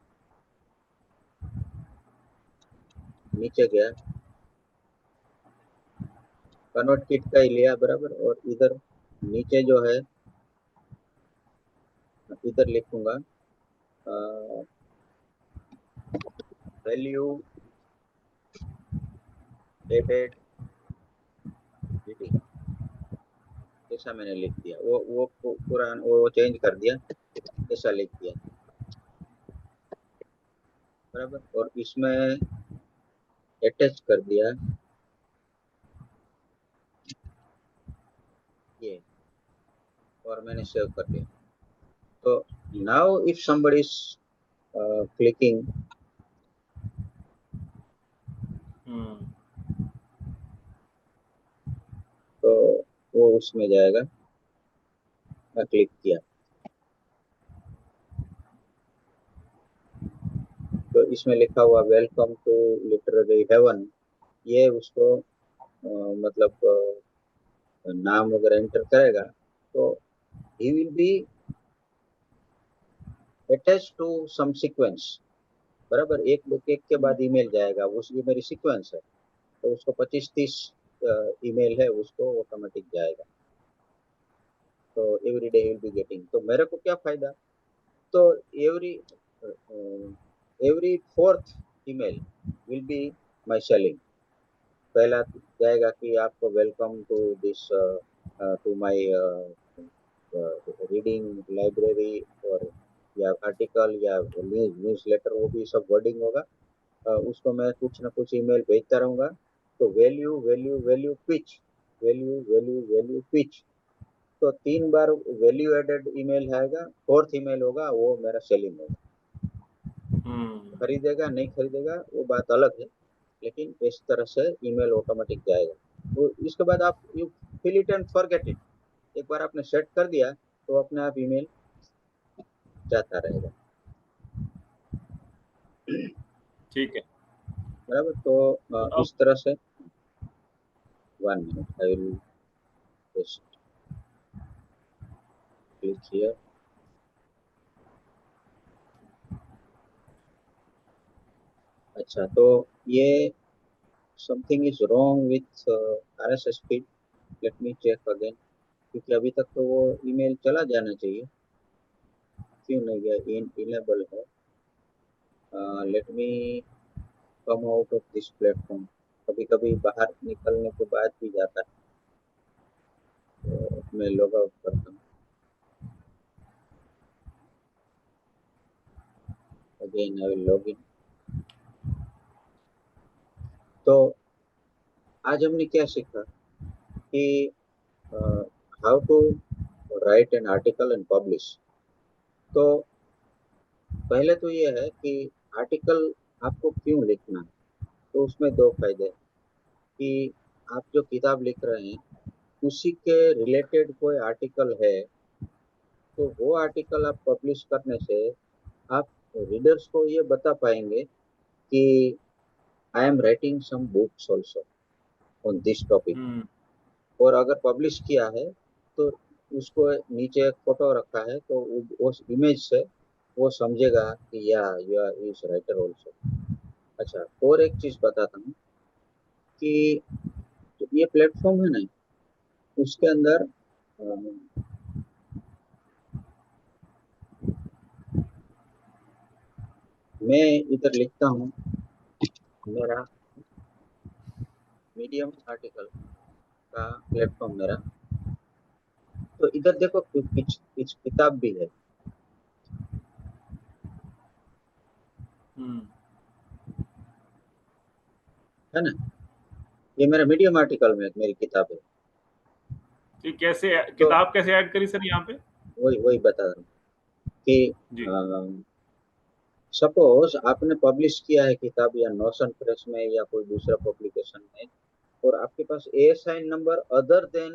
नीचे गया, कन्वर्ट किट का ही लिया, बराबर। और इधर नीचे जो है, इधर लिखूंगा वैल्यू एडेड रीडिंग, ऐसा मैंने लिख दिया। वो पूरा वो चेंज कर दिया, ऐसा लिख दिया, बराबर। और इसमें अटैच कर दिया ये, और मैंने सेव कर लिया। तो now if somebody is clicking, हम्म। तो वो उसमें जाएगा, मैं क्लिक किया, तो इसमें लिखा हुआ वेलकम टू लिटरेरी हेवन, ये उसको मतलब नाम वगैरह एंटर करेगा, तो he will be attach to some sequence, बराबर। एक के बाद ईमेल जाएगा, उसकी मेरी सीक्वेंस है, तो उसको 25-30 ईमेल है, उसको ऑटोमेटिक जाएगा, तो every day will be getting. तो मेरे को क्या फायदा? तो every every fourth email will be my selling. पहला जाएगा कि आपको welcome to this to my reading library, और या आर्टिकल या न्यूज़ लेटर, वो भी सब वर्डिंग होगा। उसको मैं कुछ ना कुछ ईमेल भेजता रहूंगा। तो value value value pitch, value value value pitch, तो 3 बार वैल्यू एडेड ईमेल आएगा, फोर्थ ईमेल होगा वो मेरा सेलिंग होगा। हम्म। खरीदेगा नहीं खरीदेगा वो बात अलग है, लेकिन इस तरह से ईमेल ऑटोमेटिक जाएगा। तो इसके बाद आप you fill it and forget it, एक बार आपने सेट कर दिया तो अपने आप ईमेल जाता रहेगा, ठीक है। बराबर। तो तो अब इस तरह से 1 minute. I will just click here. अच्छा, तो ये something is wrong with RSS feed. Let me check again, क्योंकि अभी तक तो वो ईमेल चला जाना चाहिए, क्यों नहीं गया? इन इनेबल है. Let me come out of this platform. कभी कभी बाहर निकलने के बाद भी जाता है, तो मैं लॉग आउट करता हूँ. Again I will log in. तो आज हमने क्या सीखा कि how to write an article and publish. तो पहले तो ये है कि आर्टिकल आपको क्यों लिखना है. तो उसमें दो फायदे हैं कि आप जो किताब लिख रहे हैं उसी के रिलेटेड कोई आर्टिकल है, तो वो आर्टिकल आप पब्लिश करने से आप रीडर्स को ये बता पाएंगे कि I am writing some books also on this topic. हम्म और अगर पब्लिश किया है तो उसको नीचे एक फोटो रखा है, तो उस इमेज से वो समझेगा कि या you are is writer also. अच्छा, और एक चीज बताता हूँ कि जो ये प्लेटफॉर्म है ना, उसके अंदर मैं इधर लिखता हूँ मेरा मीडियम आर्टिकल का प्लेटफॉर्म मेरा. तो इधर देखो कुछ किताब भी हम्म है ना. ये मेरा मीडियम आर्टिकल में मेरी किताब है. तो कैसे तो किताब कैसे ऐड करी सर यहाँ पे? वही वही बता रहा हूँ कि जी। सपोज आपने पब्लिश किया है किताब या नोशन प्रेस में या कोई दूसरा पब्लिकेशन में, और आपके पास ASIN number other than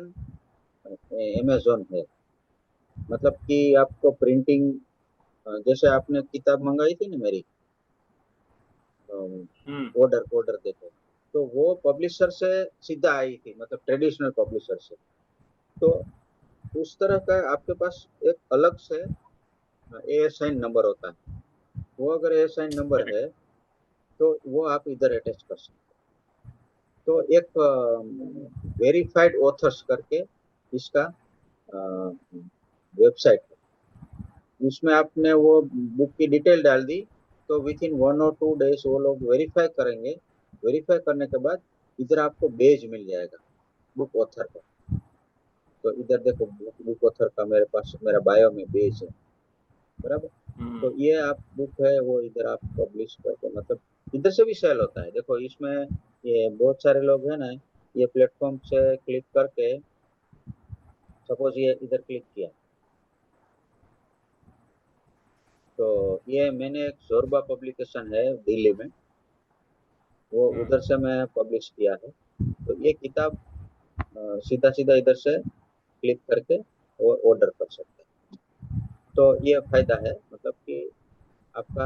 Amazon है. मतलब कि आपको प्रिंटिंग, जैसे आपने किताब मंगाई थी ना मेरी, हम्म ऑर्डर ऑर्डर देते, तो वो पब्लिशर से सीधा आई थी, मतलब ट्रेडिशनल पब्लिशर से. तो उस तरह का आपके पास एक अलग से ASIN नंबर होता है. वो अगर ASIN नंबर राइट। है तो वो आप इधर अटैच कर सकते हैं. तो एक वेरीफाइड ऑथर्स करके इसका वेबसाइट है. उसमें आपने वो बुक की डिटेल डाल दी, तो विथ इन 1 और 2 डेज वो लोग वेरीफाई करेंगे. वेरीफाई करने के बाद इधर आपको बेज मिल जाएगा बुक ऑथर का. तो इधर देखो बुक ऑथर का मेरे पास मेरा बायो में बेज है, बराबर. तो हम्म ये आप बुक है वो इधर आप पब्लिश करके, मतलब इधर से भी सेल होता है. देखो इसमें ये बहुत सारे लोग हैं ना, ये प्लेटफॉर्म से क्लिक करके, सपोज ये इधर क्लिक किया, तो ये मैंने एक जोरबा पब्लिकेशन है दिल्ली में, वो हम्म उधर से मैं पब्लिश किया है. तो ये किताब सीधा सीधा इधर से क्लिक करके वो ऑर्डर कर सकते हैं. तो ये फायदा है, मतलब कि आपका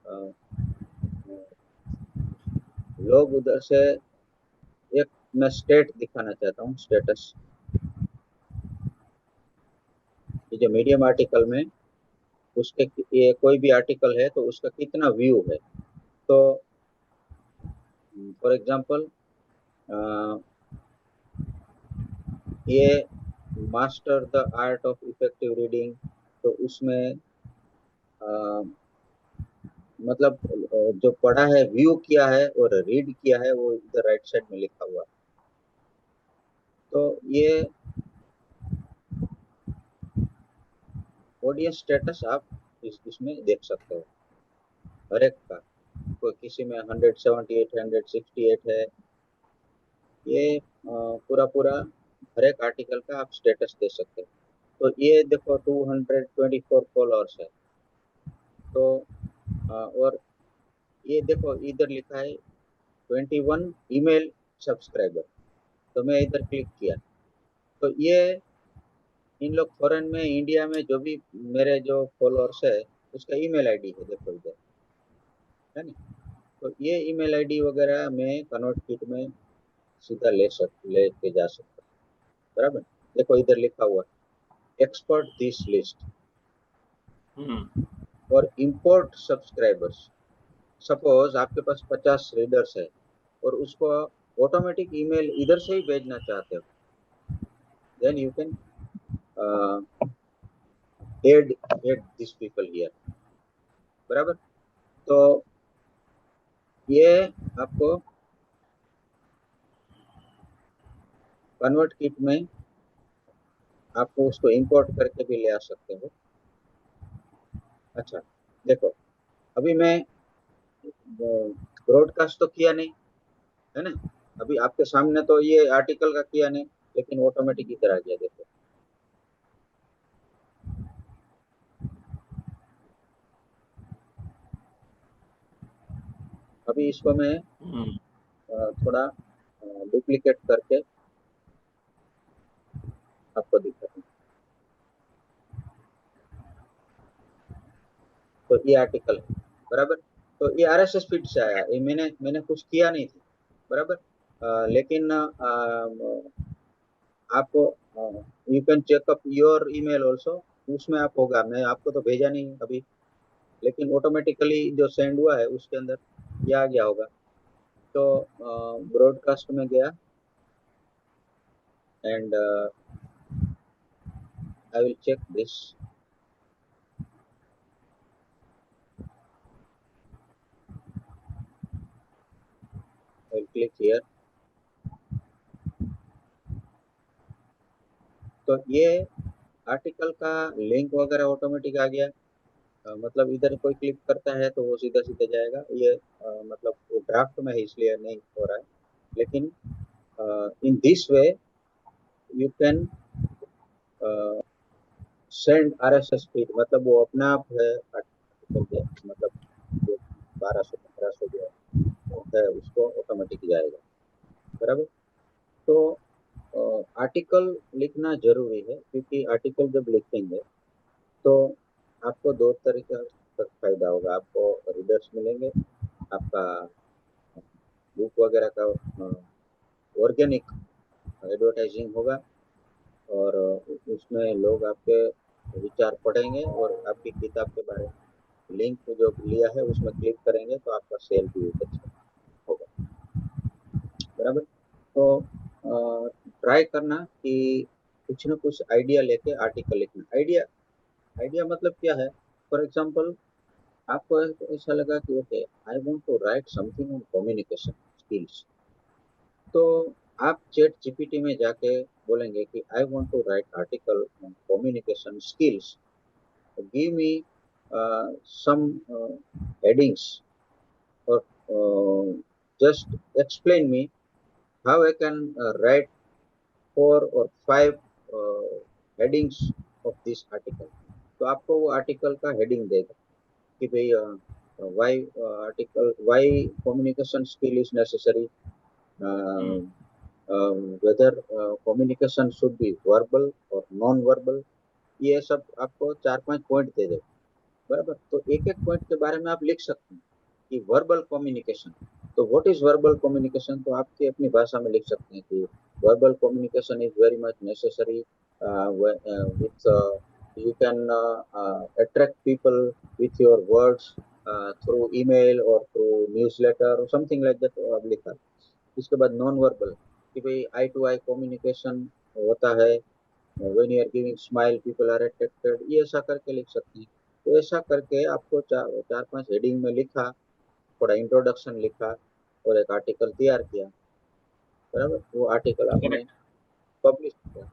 अ, लोग उधर से, एक मैं स्टेट दिखाना चाहता हूँ, स्टेटस. ये जो मीडियम आर्टिकल में उसके, ये कोई भी आर्टिकल है तो उसका कितना व्यू है. तो फॉर एग्जांपल ये master the art of effective reading, तो उसमें अ, मतलब जो पढ़ा है, व्यू किया है और रीड किया है, वो इधर राइट साइड में लिखा हुआ है. तो ये ऑडियंस स्टेटस आप इसमें देख सकते हो हर एक का. कोई किसी में 178 168 है. ये पूरा पूरा हर एक आर्टिकल का आप स्टेटस दे सकते हो. तो ये देखो 224 फॉलोअर्स है. तो और ये देखो इधर लिखा है 21 ईमेल सब्सक्राइबर. तो मैं इधर क्लिक किया, तो ये इन लोग फॉरेन में, इंडिया में जो भी मेरे जो फॉलोअर्स है उसका ईमेल आईडी है, देखो इधर, है ना. तो ये ईमेल आईडी वगैरह मैं कन्वर्ट किट में सीधा लेके जा सकते हो। बराबर। देखो इधर लिखा हुआ एक्सपर्ट दिस लिस्ट हम्म। और इंपोर्ट सब्सक्राइबर्स। सपोज आपके पास 50 रीडर्स है और उसको ऑटोमेटिक ईमेल इधर से ही भेजना चाहते हो, then you can add this people here. बराबर। तो ये आपको कन्वर्ट किट में आपको उसको इंपोर्ट करके भी ले आ सकते हो। अच्छा देखो, अभी मैं ब्रॉडकास्ट तो किया नहीं है ना, अभी आपके सामने तो ये आर्टिकल का किया नहीं, लेकिन ऑटोमेटिक इधर आ गया। देखो अभी इसको मैं हम्म। थोड़ा डुप्लीकेट करके आपको दिखाता हूँ। तो ये आर्टिकल है। बराबर। तो ये आरएसएस फीड से आया, ये मैंने कुछ किया नहीं था। बराबर। लेकिन आप you can checkup your email also, उसमें आप होगा, मैं आपको तो भेजा नहीं अभी, लेकिन ऑटोमेटिकली जो सेंड हुआ है उसके अंदर ये आ गया होगा। तो ब्रॉडकास्ट में गया and I will check this. I will click here. तो ये आर्टिकल का लिंक वगैरह ऑटोमेटिक आ गया। मतलब इधर कोई क्लिक करता है तो वो सीधा सीधा जाएगा। ये मतलब वो ड्राफ्ट में है इसलिए नहीं हो रहा है, लेकिन in this way you can send RSS feed, मतलब वो अपना आप है आर्टिकल के, मतलब जो 1200 1500 जो है उसको ऑटोमेटिक जाएगा। बराबर। तो आर्टिकल लिखना जरूरी है, क्योंकि आर्टिकल जब लिखेंगे तो आपको दो तरीके का फायदा होगा। आपको रीडर्स मिलेंगे, आपका बुक वगैरह का ऑर्गेनिक एडवर्टाइजिंग होगा, और उसमें लोग आपके विचार पढ़ेंगे और आपकी किताब के बारे में लिंक जो लिया है उसमें क्लिक करेंगे तो आपका सेल भी एक अच्छा होगा। बराबर। तो ट्राई करना कि कुछ ना कुछ आइडिया लेके आर्टिकल लिखना। आइडिया आइडिया मतलब क्या है? फॉर एग्जाम्पल आपको ऐसा लगा कि okay I want to write something on communication skills, तो आप चैट जीपीटी में जाके बोलेंगे कि I want to write article on communication skills, give me some headings, or just explain me how I can write 4 or 5 headings of this article। तो आपको वो article का हेडिंग देगा कि भाई why article why communication skill is necessary, hmm. Whether communication should be verbal और non verbal. ये सब आपको 4-5 पॉइंट दे देगा। बराबर। तो एक एक पॉइंट के बारे में आप लिख सकते हैं कि वर्बल कम्युनिकेशन, तो व्हाट इज वर्बल कम्युनिकेशन, तो आपकी अपनी भाषा में लिख सकते हैं कि verbal communication is very much necessary with you can attract people with your words through email or through newsletter or something like that आप लिखा। इसके बाद नॉन वर्बल कि भाई आई टू आई कम्युनिकेशन होता है, when you are giving smile people are attracted, ये ऐसा करके लिख सकते हैं। तो ऐसा करके आपको चार पांच हेडिंग में लिखा, थोड़ा इंट्रोडक्शन लिखा और एक आर्टिकल तैयार किया। बराबर। वो आर्टिकल आपने करेक्ट। पब्लिश किया।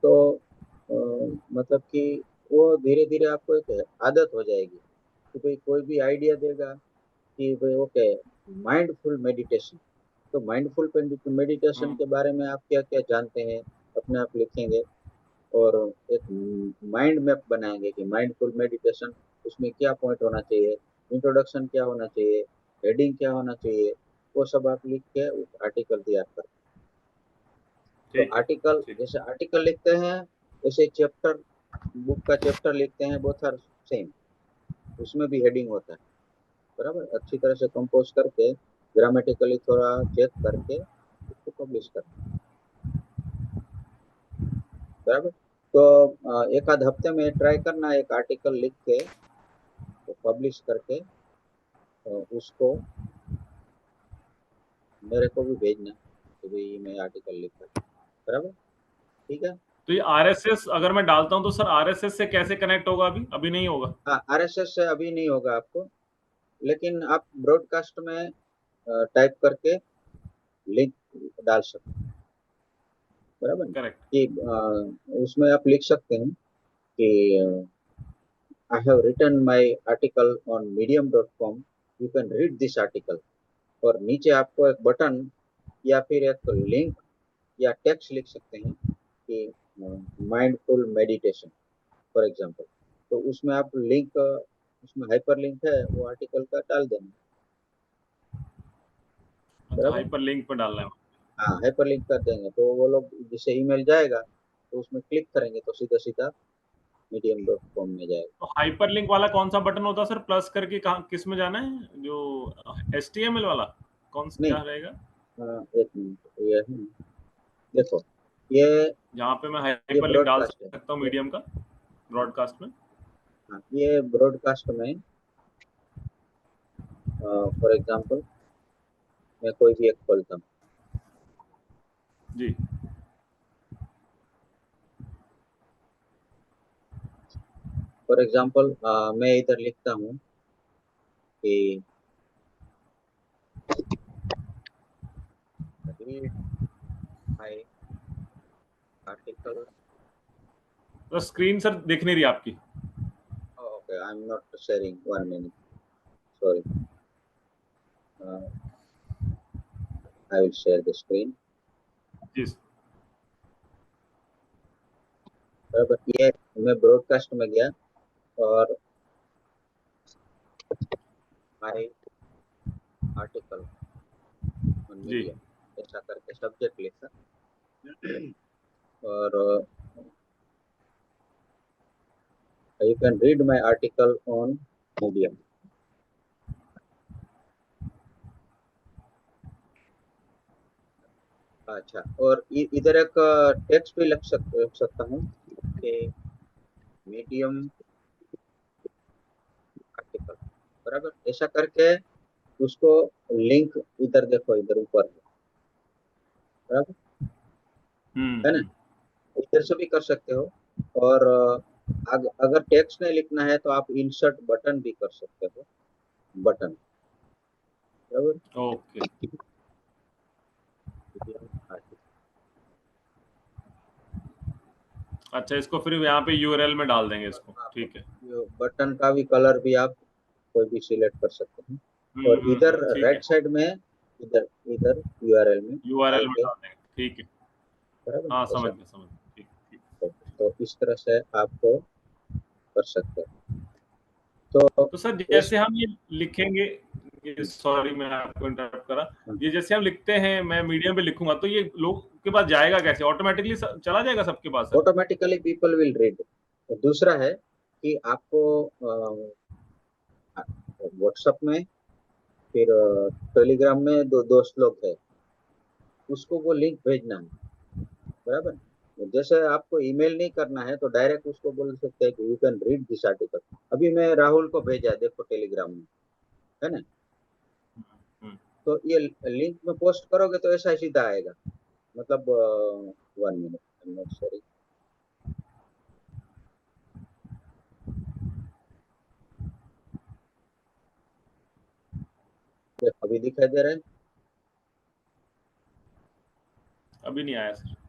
तो मतलब कि वो धीरे धीरे आपको एक आदत हो जाएगी कि भाई कोई भी आइडिया देगा कि भाई ओके माइंडफुल मेडिटेशन, तो माइंडफुल मेडिटेशन हम्म। के बारे में आप क्या क्या जानते हैं, अपने आप लिखेंगे और एक माइंड मैप बनाएंगे कि माइंडफुल मेडिटेशन उसमें क्या पॉइंट होना चाहिए, इंट्रोडक्शन क्या होना चाहिए, हेडिंग क्या होना चाहिए, वो सब आप लिख के आर्टिकल तैयार कर। तो ठीक है। आर्टिकल ठीक। जैसे आर्टिकल लिखते हैं वैसे चैप्टर, बुक का चैप्टर लिखते हैं, बोथ आर सेम, उसमें भी हेडिंग होता है। बराबर। अच्छी तरह से कंपोज करके ग्रामेटिकली थोड़ा चेक करके उसको पब्लिश करना, बराबर। तो एक आध हफ्ते में ट्राई करना, एक आर्टिकल लिख के तो पब्लिश करके उसको मेरे को भी भेजना कि भाई मैं आर्टिकल लिखा, बराबर, ठीक है। तो ये आरएसएस अगर मैं डालता हूँ तो सर आरएसएस से कैसे कनेक्ट होगा? अभी नहीं होगा। हाँ, आरएसएस से अभी नहीं होगा आपको, लेकिन आप ब्रॉडकास्ट में टाइप करके लिंक डाल सकते हैं, बराबर। करेक्ट। कि उसमें आप लिख सकते हैं कि I have written my article on medium.com, you can read this article, और नीचे आपको एक बटन या फिर एक लिंक या टेक्स्ट लिख सकते हैं कि माइंडफुल मेडिटेशन फॉर एग्जांपल, तो उसमें आप लिंक, उसमें हाइपर लिंक है वो आर्टिकल का डाल देना, अच्छा, बराबर। हाइपर लिंक पर डालना है। हाँ, हाइपर लिंक कर देंगे तो वो लोग जिसे ईमेल जाएगा तो उसमें क्लिक करेंगे तो सीधा सीधा medium.com में जाएगा। तो हाइपर लिंक वाला कौन सा बटन होता है सर? प्लस करके कहाँ, किस में जाना है? जो HTML वाला कौन सा नहीं, क्या रहेगा? एक मिनट, ये है, देखो ये जहाँ पे मैं ये हाइपर लिंक डाल ब्रॉडकास्ट है, सकता हूँ मीडियम का ब्रॉडकास्ट में। हाँ, ये ब्रॉडकास्ट में फॉर एग्जांपल मैं कोई भी एक खोलता हूँ, जी। फॉर एग्जांपल मैं इधर लिखता हूँ कि read my article, तो स्क्रीन सर दिख नहीं रही आपकी। okay, I'm not sharing, 1 minute, sorry, uh, I will share the screen, जी। बराबर। ये मैं ब्रॉडकास्ट में गया और my article on ji. medium ऐसा करके सब्जेक्ट लिखा और you can read my article on medium, अच्छा। और इधर एक टेक्स्ट भी रख सकता हूँ कि मीडियम आर्टिकल, बराबर। ऐसा करके उसको लिंक इधर देखो, इधर ऊपर है, बराबर, है ना। हम्म। इधर से भी कर सकते हो, और अगर टेक्स्ट नहीं लिखना है तो आप इंसर्ट बटन भी कर सकते हो, बटन, बराबर। ओके। अच्छा, इसको फिर यहाँ पे URL में डाल देंगे इसको, ठीक है। बटन का भी कलर भी आप कोई भी सिलेक्ट कर सकते हैं, और इधर ठीक है। राइट साइड में इधर इधर यूआरएल में डाल URL में के, डाल देंगे, ठीक है। बराबर, हाँ, ऐसा। समझ गया, समझ गया, ठीक ठीक। तो इस तरह से आपको कर सकते हैं। तो तो सर इस जैसे हम ये लिखेंगे, ये सॉरी मैं आपको इंटरप्ट करा, ये जैसे हम लिखते हैं, मैं मीडियम पे लिखूंगा तो ये लोग के पास जाएगा कैसे? ऑटोमेटिकली चला जाएगा सबके पास sir? Automatically people will read. दूसरा है कि आपको व्हाट्सएप में, फिर टेलीग्राम में दो दोस्त लोग हैं, उसको वो लिंक भेजना है, बराबर। जैसे आपको ईमेल नहीं करना है तो डायरेक्ट उसको बोल सकते हैं कि you can read this article. अभी मैं राहुल को भेजा, देखो टेलीग्राम में, है ना। हम्म। तो ये लिंक में पोस्ट करोगे तो ऐसा ही सीधा आएगा, मतलब 1 मिनट, सॉरी, अभी दिखाई दे रहा है। अभी नहीं आया सर।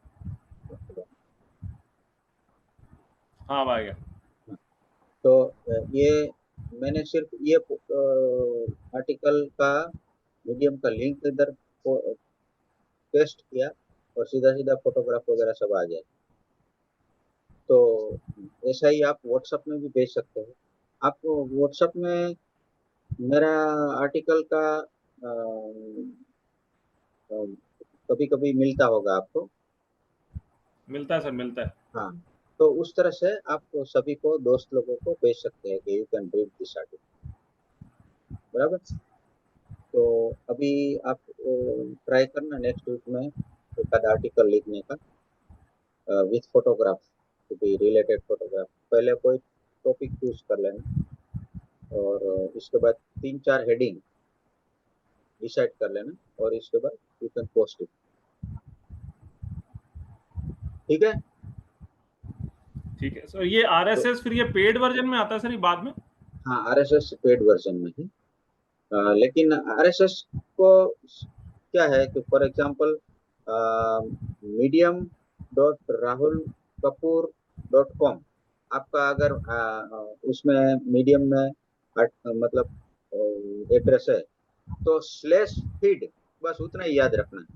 हाँ, अब आ गया। तो ये मैंने सिर्फ ये आर्टिकल का मीडियम का लिंक इधर पेस्ट किया और सीधा सीधा फोटोग्राफ वगैरह सब आ गया। तो ऐसा ही आप व्हाट्सएप में भी भेज सकते हो। आप व्हाट्सएप में मेरा आर्टिकल का कभी कभी मिलता होगा आपको, मिलता है सर, मिलता है। हाँ। तो उस तरह से आप सभी को, दोस्त लोगों को भेज सकते हैं कि you can read this article, बराबर। तो अभी आप ट्राई करना नेक्स्ट वीक में एक आध आर्टिकल लिखने का with photograph, to be related photograph. पहले कोई टॉपिक चूज कर लेना और इसके बाद 3-4 हेडिंग डिसाइड कर लेना और इसके बाद यू कैन पोस्ट इट। ठीक है। ठीक है सर। ये आरएसएस फिर ये पेड वर्जन में आता है सर, ये बाद में? हाँ, आरएसएस पेड वर्जन में है। लेकिन आरएसएस को क्या है कि फॉर एग्जांपल medium.rahulkapoor.com आपका अगर उसमें मीडियम में मतलब एड्रेस है तो /feed बस उतना ही याद रखना है।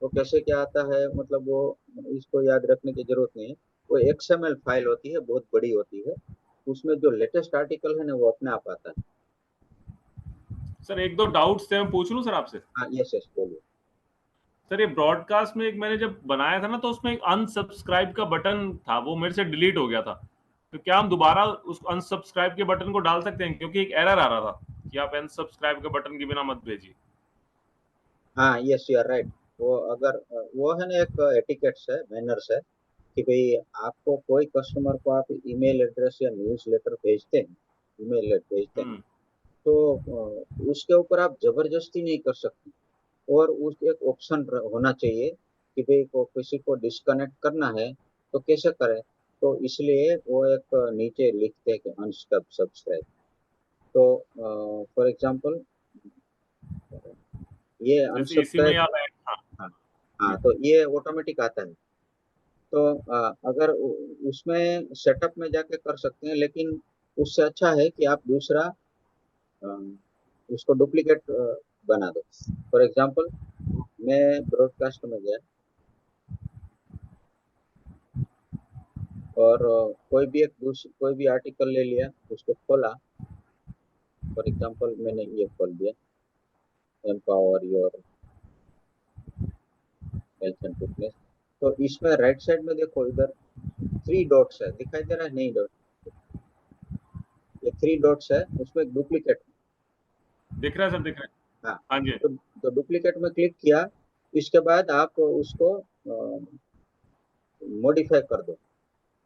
वो कैसे क्या आता है मतलब वो इसको याद रखने की जरूरत नहीं है। वो XML फाइल होती है, बहुत बड़ी होती है, उसमें जो लेटेस्ट आर्टिकल है ना वो अपने आप आता है। सर एक दो डाउट्स थे, मैं पूछ लूं सर आपसे? हाँ, यस यस, बोलिए। सर ये ब्रॉडकास्ट में एक मैंने जब बनाया था ना तो उसमें एक अनसब्सक्राइब का बटन था, वो मेरे से डिलीट हो गया था। तो क्या हम दोबारा उस अनसब्सक्राइब के बटन को डाल सकते हैं? क्योंकि एक एरर आ रहा था कि आप अनसब्सक्राइब के बटन के बिना मत भेजिए। हाँ, यस, यू आर राइट। वो अगर वो है ना एक एटिकेट्स है, मैनर्स है कि भाई आपको कोई कस्टमर को आप ईमेल एड्रेस या न्यूज़ लेटर भेजते हैं, ईमेल भेजते हैं, तो उसके ऊपर आप जबरदस्ती नहीं कर सकते। और उस एक ऑप्शन होना चाहिए कि भाई को किसी को डिस्कनेक्ट करना है तो कैसे करें। तो इसलिए वो एक नीचे लिखते हैं कि अनसब्सक्राइब। तो फॉर एग्जांपल ये जैसे इसी में अनसब्सक्राइब। आप हाँ हाँ हाँ, तो ये ऑटोमेटिक आता है। तो अगर उसमें सेटअप में जाके कर सकते हैं, लेकिन उससे अच्छा है कि आप दूसरा अ, उसको डुप्लीकेट बना दो। फॉर एग्जांपल मैं ब्रॉडकास्ट में गया और कोई भी आर्टिकल ले लिया, उसको खोला। फॉर एग्जांपल मैंने ये खोल दिया, empower your health and fitness. तो इसमें राइट साइड में देखो, इधर 3 डॉट्स है, दिखाई दे रहा है? नहीं, डॉट, ये 3 डॉट्स है, उसमें डुप्लीकेट। दिख रहा है सर, दिख रहा है। हाँ, हाँ जी। तो डुप्लीकेट में क्लिक किया, इसके बाद आप उसको मॉडिफाई कर दो,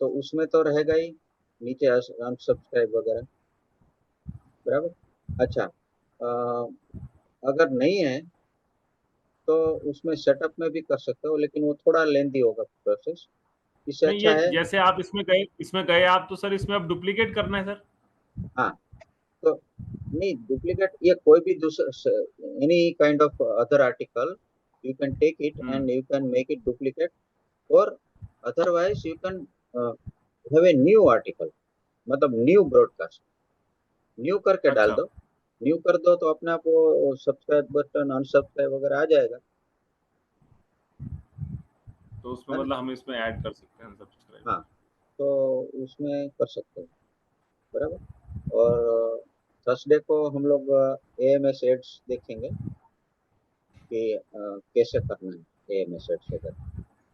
तो उसमें तो रहेगा ही नीचे अनसब्सक्राइब वगैरह, बराबर। अच्छा, अगर नहीं है तो उसमें सेटअप में भी कर सकते हो, लेकिन वो थोड़ा लेंदी होगा प्रोसेस। इससे नहीं, ये अच्छा है। जैसे आप इसमें गए आप तो सर इसमें अब डुप्लीकेट करना है सर? हाँ, तो नहीं, डुप्लीकेट ये कोई भी दूसरा any kind of other article you can take it and you can make it duplicate, और otherwise you can have a new article, मतलब न्यू ब्रॉडकास्ट, न्यू करके डाल अच्छा, दो। न्यू कर दो तो अपने आप वो सब्सक्राइब बटन, अनसब्सक्राइब वगैरह आ जाएगा, तो उसमें है ना। मतलब हम इसमें ऐड कर सकते हैं सब्सक्राइब? हाँ, तो उसमें कर सकते हैं, बराबर। और थर्सडे को हम लोग AMS एड्स देखेंगे कि कैसे करना है AMS एड्स वगैरह,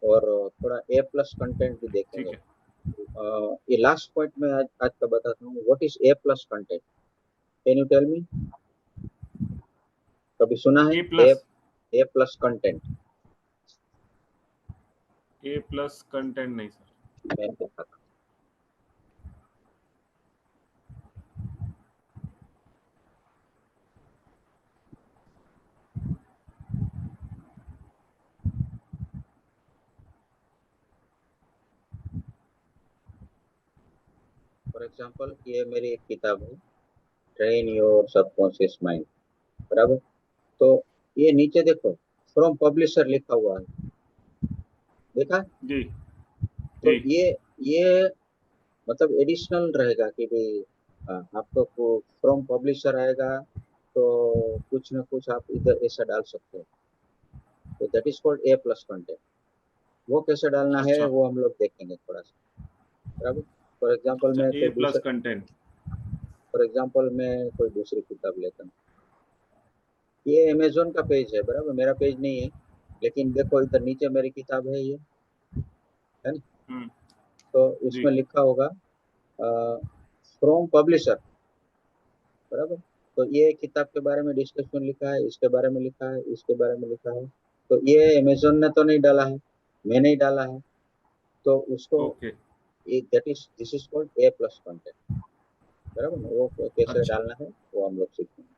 और थोड़ा A+ कंटेंट भी ठीक देखेंगे। है। ये लास्ट पॉइंट में आज का बताता हूँ, what is A+ content, can you tell me? कभी सुना है? A A plus? A+ content? A plus content नहीं सर। मैं बताता हूँ। फॉर एग्जांपल ये मेरी एक किताब है, ट्रेन योर सबकॉन्शियस माइंड, बराबर। तो ये नीचे देखो, फ्रॉम पब्लिशर लिखा हुआ है, देखा? जी तो जी। ये मतलब एडिशनल रहेगा कि भाई आपको फ्रॉम पब्लिशर आएगा तो कुछ ना कुछ आप इधर ऐसा डाल सकते हो। तो that is called A+ content. वो कैसे डालना है अच्छा वो हम लोग देखेंगे थोड़ा सा, बराबर। फॉर एग्जांपल अच्छा, मैं ए कोई प्लस दूसरा कंटेंट। फॉर एग्जांपल मैं कोई दूसरी किताब लेता हूँ। ये अमेजोन का पेज है, बराबर, मेरा पेज नहीं है, लेकिन देखो इधर नीचे मेरी किताब है, ये है ना। हम्म। तो जी। इसमें लिखा होगा फ्रॉम पब्लिशर, बराबर। तो ये किताब के बारे में डिस्कशन लिखा है, इसके बारे में लिखा है, इसके बारे में लिखा है, तो ये अमेजोन ने तो नहीं डाला है, मैंने ही डाला है, तो उसको okay. This is called a plus content, बराबर ना? वो कैसे अच्छा, डालना है वो हम लोग सीखेंगे।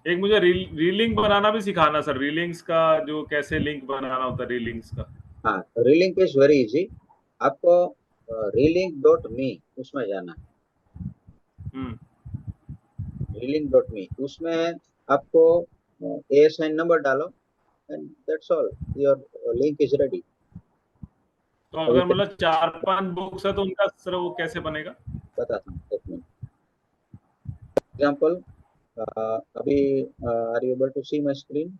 एक मुझे रीलिंक बनाना भी सिखाना सर, रीलिंक्स का जो कैसे लिंक बनाना होता है रीलिंक्स का। हाँ, रीलिंक इज वेरी इजी। आपको रीलिंक डॉट मी उसमें जाना है, हम्म। रीलिंक डॉट मी उसमें आपको ASIN नंबर डालो and that's all, your link is ready. तो अभी अगर मतलब 4-5 बुक्स है तो उनका सर वो कैसे बनेगा? बताता हूँ, एक मिनट। एग्जाम्पल, अभी are you able to see my screen?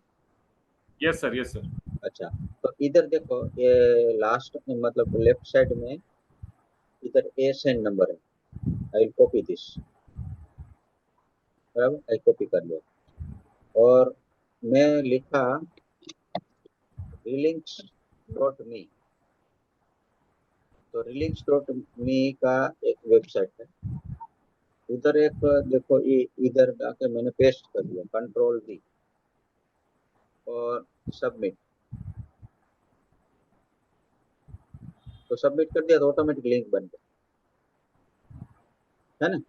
Yes sir, yes sir. अच्छा, तो इधर देखो, ये लास्ट मतलब लेफ्ट साइड में इधर ASIN नंबर है। आई विल कॉपी दिस, बराबर, आई कॉपी कर लिया और मैं लिखा रिलिंक्स डॉट मी। तो रिलिंक्स डॉट मी का एक वेबसाइट है, उधर एक देखो, इधर जाके मैंने पेस्ट कर दिया, कंट्रोल V और सबमिट। तो सबमिट कर दिया तो ऑटोमेटिक लिंक बन गया, है ना?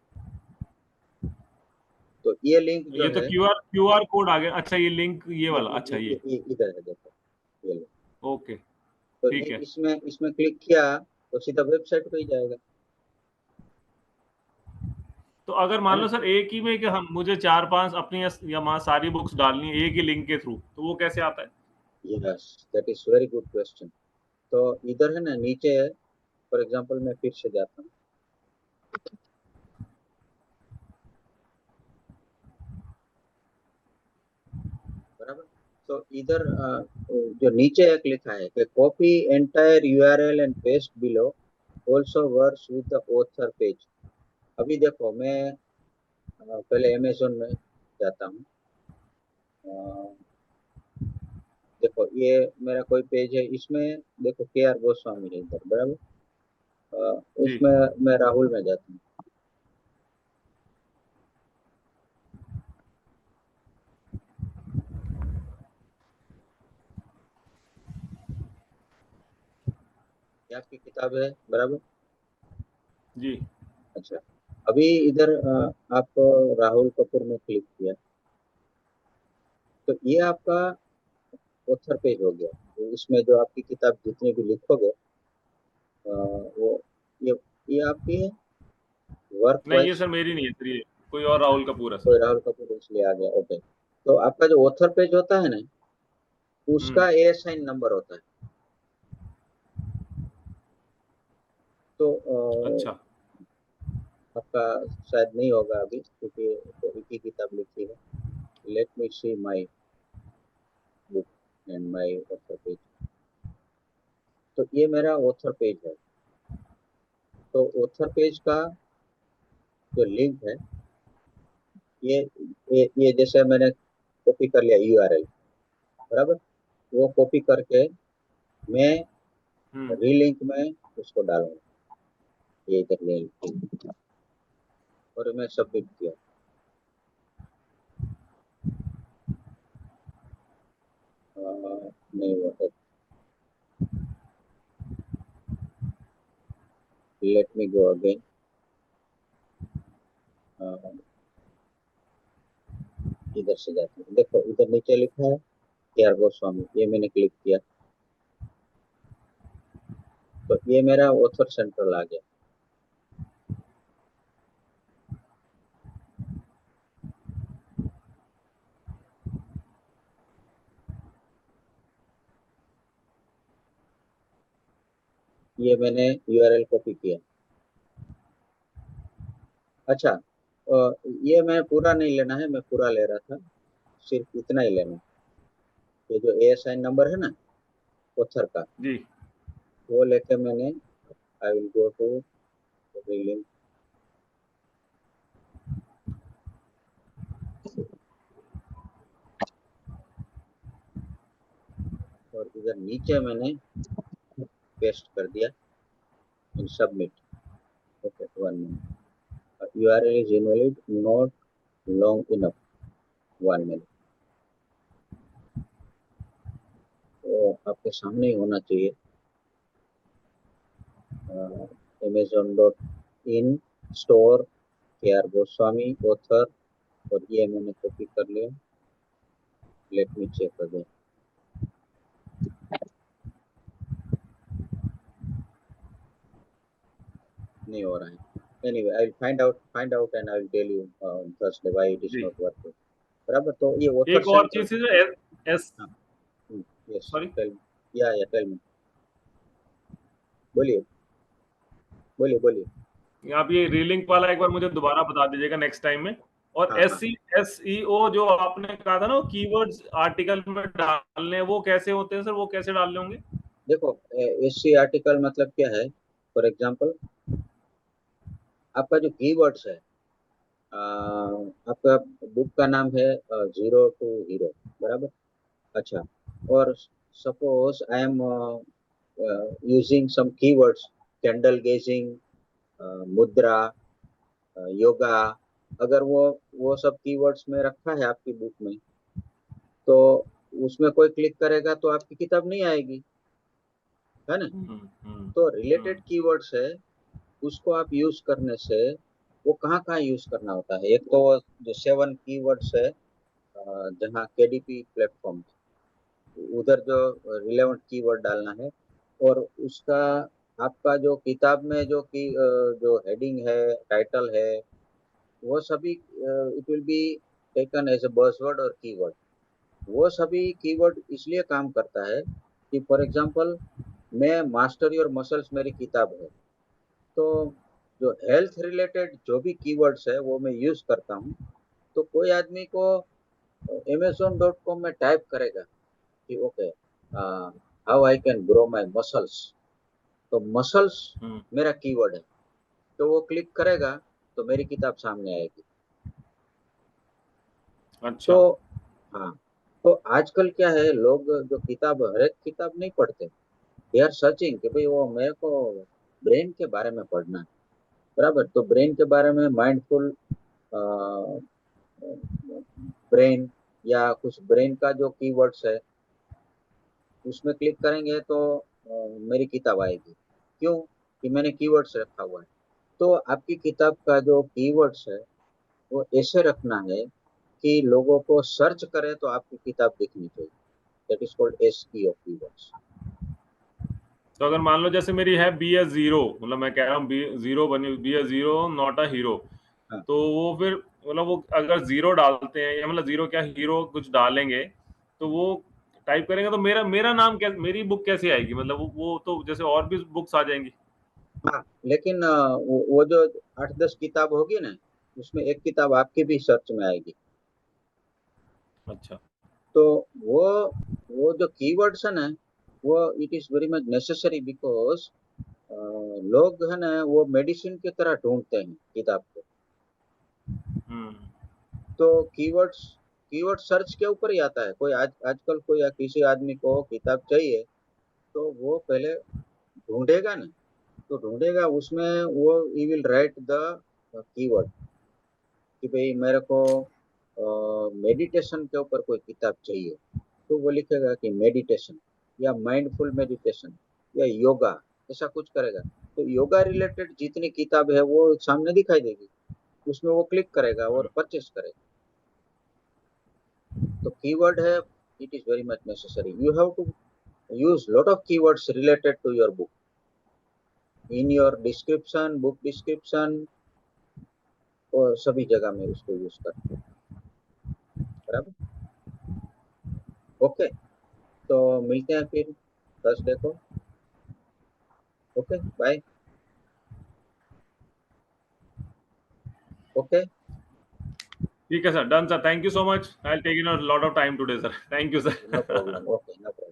तो ये लिंक जो ये तो है, क्यूआर कोड आ गया। अच्छा, ये लिंक ये वाला, अच्छा ये। इधर है, देखो ये लिंक। ओके, तो ठीक है। इसमें इसमें क्लिक किया तो सीधा वेबसाइट पे ही जाएगा, तो अगर है मान ना? लो सर एक ही में कि हम मुझे 4-5 अपनी या वहाँ सारी बुक्स डालनी है एक ही लिंक के थ्रू, तो वो कैसे आता है? Yes, that is very good question. तो इधर है ना, नीचे है, फॉर एग्जांपल मैं फिर से जाता हूँ, बराबर। तो इधर जो नीचे एक लिखा है कि copy entire URL and paste below, also works with the author page. अभी देखो, मैं पहले अमेजोन में जाता हूँ। देखो, ये मेरा कोई पेज है, इसमें देखो KR गोस्वामी है इधर, बराबर। जी। इसमें मैं राहुल में जाता हूँ। ये आपकी किताब है, बराबर। जी। अच्छा, अभी इधर आप राहुल कपूर में क्लिक किया तो ये आपका ऑथर पेज हो गया। तो इसमें जो आपकी किताब जितनी भी लिखोगे, वो ये ये आपकी वर्क नहीं, ये वाइज। सर मेरी नहीं है सर, ये कोई और राहुल कपूर है कोई सर। राहुल कपूर इसलिए आ गया, ओके। तो आपका जो ऑथर पेज होता है ना, हम्म। उसका ASIN नंबर होता है। तो अच्छा। आपका शायद नहीं होगा अभी, क्योंकि तो एक ही किताब लिखी है। Let me see my book and my author page. तो ये मेरा ऑथर पेज है। तो ऑथर पेज का जो लिंक है, ये ये जैसे मैंने कॉपी कर लिया URL, बराबर। वो कॉपी करके मैं हम्म। रीलिंक में उसको डालूंगा, ये इधर ले लिया और मैं सबमिट किया। नहीं हुआ है, लेट मी गो अगेन। इधर से जाते हैं, देखो इधर नीचे लिखा है KR गोस्वामी, ये मैंने क्लिक किया तो ये मेरा ऑथर सेंट्रल आ गया। ये मैंने URL कॉपी किया। अच्छा, ये मैं पूरा नहीं लेना है, मैं पूरा ले रहा था, सिर्फ इतना ही लेना है। ये जो ASIN नंबर है ना ऑथर का, जी। वो लेके मैंने I will go to link और इधर नीचे मैंने पेस्ट कर दिया इन सबमिट। ओके, 1 मिनट। URL is invalid, not long enough, 1 minute। वो आपके सामने ही होना चाहिए। amazon.in store KR Goswami author, और ये मैंने कॉपी कर लिया। Let me check again. नहीं हो रहा है। Anyway, I will find out and I will tell you on Thursday why it is ji. not working. बराबर। तो ये ऑथर एक और सेंटर। चीज है जो एस हाँ, यस, सॉरी टेल मी। या टेल मी। बोलिए बोलिए बोलिए। आप ये रीलिंक वाला एक बार मुझे दोबारा बता दीजिएगा नेक्स्ट टाइम में। और हाँ हाँ, SEO जो आपने कहा था ना, कीवर्ड्स आर्टिकल में डालने, वो कैसे होते हैं सर, वो कैसे डालने होंगे? देखो SC आर्टिकल मतलब क्या है। फॉर एग्जांपल, आपका जो कीवर्ड्स है, आपका बुक का नाम है 0 to 0, बराबर। अच्छा, और suppose I am using some keywords, candle gazing, mudra, yoga. अगर वो सब कीवर्ड्स में रखा है आपकी बुक में, तो उसमें कोई क्लिक करेगा तो आपकी किताब नहीं आएगी, है ना। तो रिलेटेड कीवर्ड्स है, उसको आप यूज करने से वो कहाँ कहाँ यूज करना होता है। एक तो वो जो 7 कीवर्ड्स है, जहाँ KDP प्लेटफॉर्म, उधर जो रिलेवेंट कीवर्ड डालना है, और उसका आपका जो किताब में जो हेडिंग है, टाइटल है, वो सभी it will be taken as a buzzword और कीवर्ड। वो सभी कीवर्ड इसलिए काम करता है कि फॉर एग्जांपल, मैं मास्टर योर मसल्स मेरी किताब है, तो जो हेल्थ रिलेटेड जो भी कीवर्ड्स है वो मैं यूज करता हूँ। तो कोई आदमी को amazon.com में टाइप करेगा कि okay, how I can grow my muscles, तो मसल्स मेरा कीवर्ड है, तो वो क्लिक करेगा तो मेरी किताब सामने आएगी। अच्छा। तो हाँ, तो आजकल क्या है, लोग जो किताब, हर एक किताब नहीं पढ़ते। दे आर सर्चिंग कि भाई वो मेरे को ब्रेन के बारे में पढ़ना है, बराबर। तो ब्रेन के बारे में माइंडफुल ब्रेन, या कुछ ब्रेन का जो कीवर्ड्स है, उसमें क्लिक करेंगे तो मेरी किताब आएगी। क्यों? कि मैंने कीवर्ड्स रखा हुआ है। तो आपकी किताब का जो कीवर्ड्स है वो ऐसे रखना है कि लोगों को सर्च करे तो आपकी किताब दिखनी चाहिए। That is called SEO keywords. तो अगर मान लो जैसे मेरी है बी ए जीरो, मतलब मैं कह रहा हूँ जीरो बनी, be a zero not a hero, हाँ तो वो फिर मतलब वो अगर जीरो डालते हैं, या मतलब जीरो क्या हीरो कुछ डालेंगे, तो वो टाइप करेंगे तो मेरा मेरा नाम क्या, मेरी बुक कैसे आएगी? मतलब वो तो जैसे और भी बुक्स आ जाएंगी। हाँ, लेकिन वो जो 8-10 किताब होगी ना, उसमें एक किताब आपकी भी सर्च में आएगी। अच्छा। तो वो वो जो कीवर्ड्स है ना, वो it is very much necessary, because लोग है ना वो मेडिसिन की तरह ढूंढते हैं किताब को। हम्म तो कीवर्ड्स कीवर्ड सर्च के ऊपर ही आता है। कोई आजकल कोई किसी आदमी को किताब चाहिए, तो वो पहले ढूंढेगा ना, तो ढूंढेगा उसमें वो he will write the keyword कि भाई मेरे को मेडिटेशन के ऊपर कोई किताब चाहिए, तो वो लिखेगा कि मेडिटेशन, या माइंडफुल मेडिटेशन, या योगा, ऐसा कुछ करेगा। तो योगा रिलेटेड जितनी किताब है वो सामने दिखाई देगी, उसमें वो क्लिक करेगा और परचेस करेगा। तो कीवर्ड है, it is very much necessary. You have to use lot of keywords related to your book in your description, book description, और सभी जगह में उसको यूज करते हैं, बराबर। ओके, तो मिलते हैं फिर थर्सडे को। Okay, bye. ओके, ठीक है sir, done sir, thank you so much. I will take in a lot of time today sir, thank you no sir. Problem. Okay, no problem.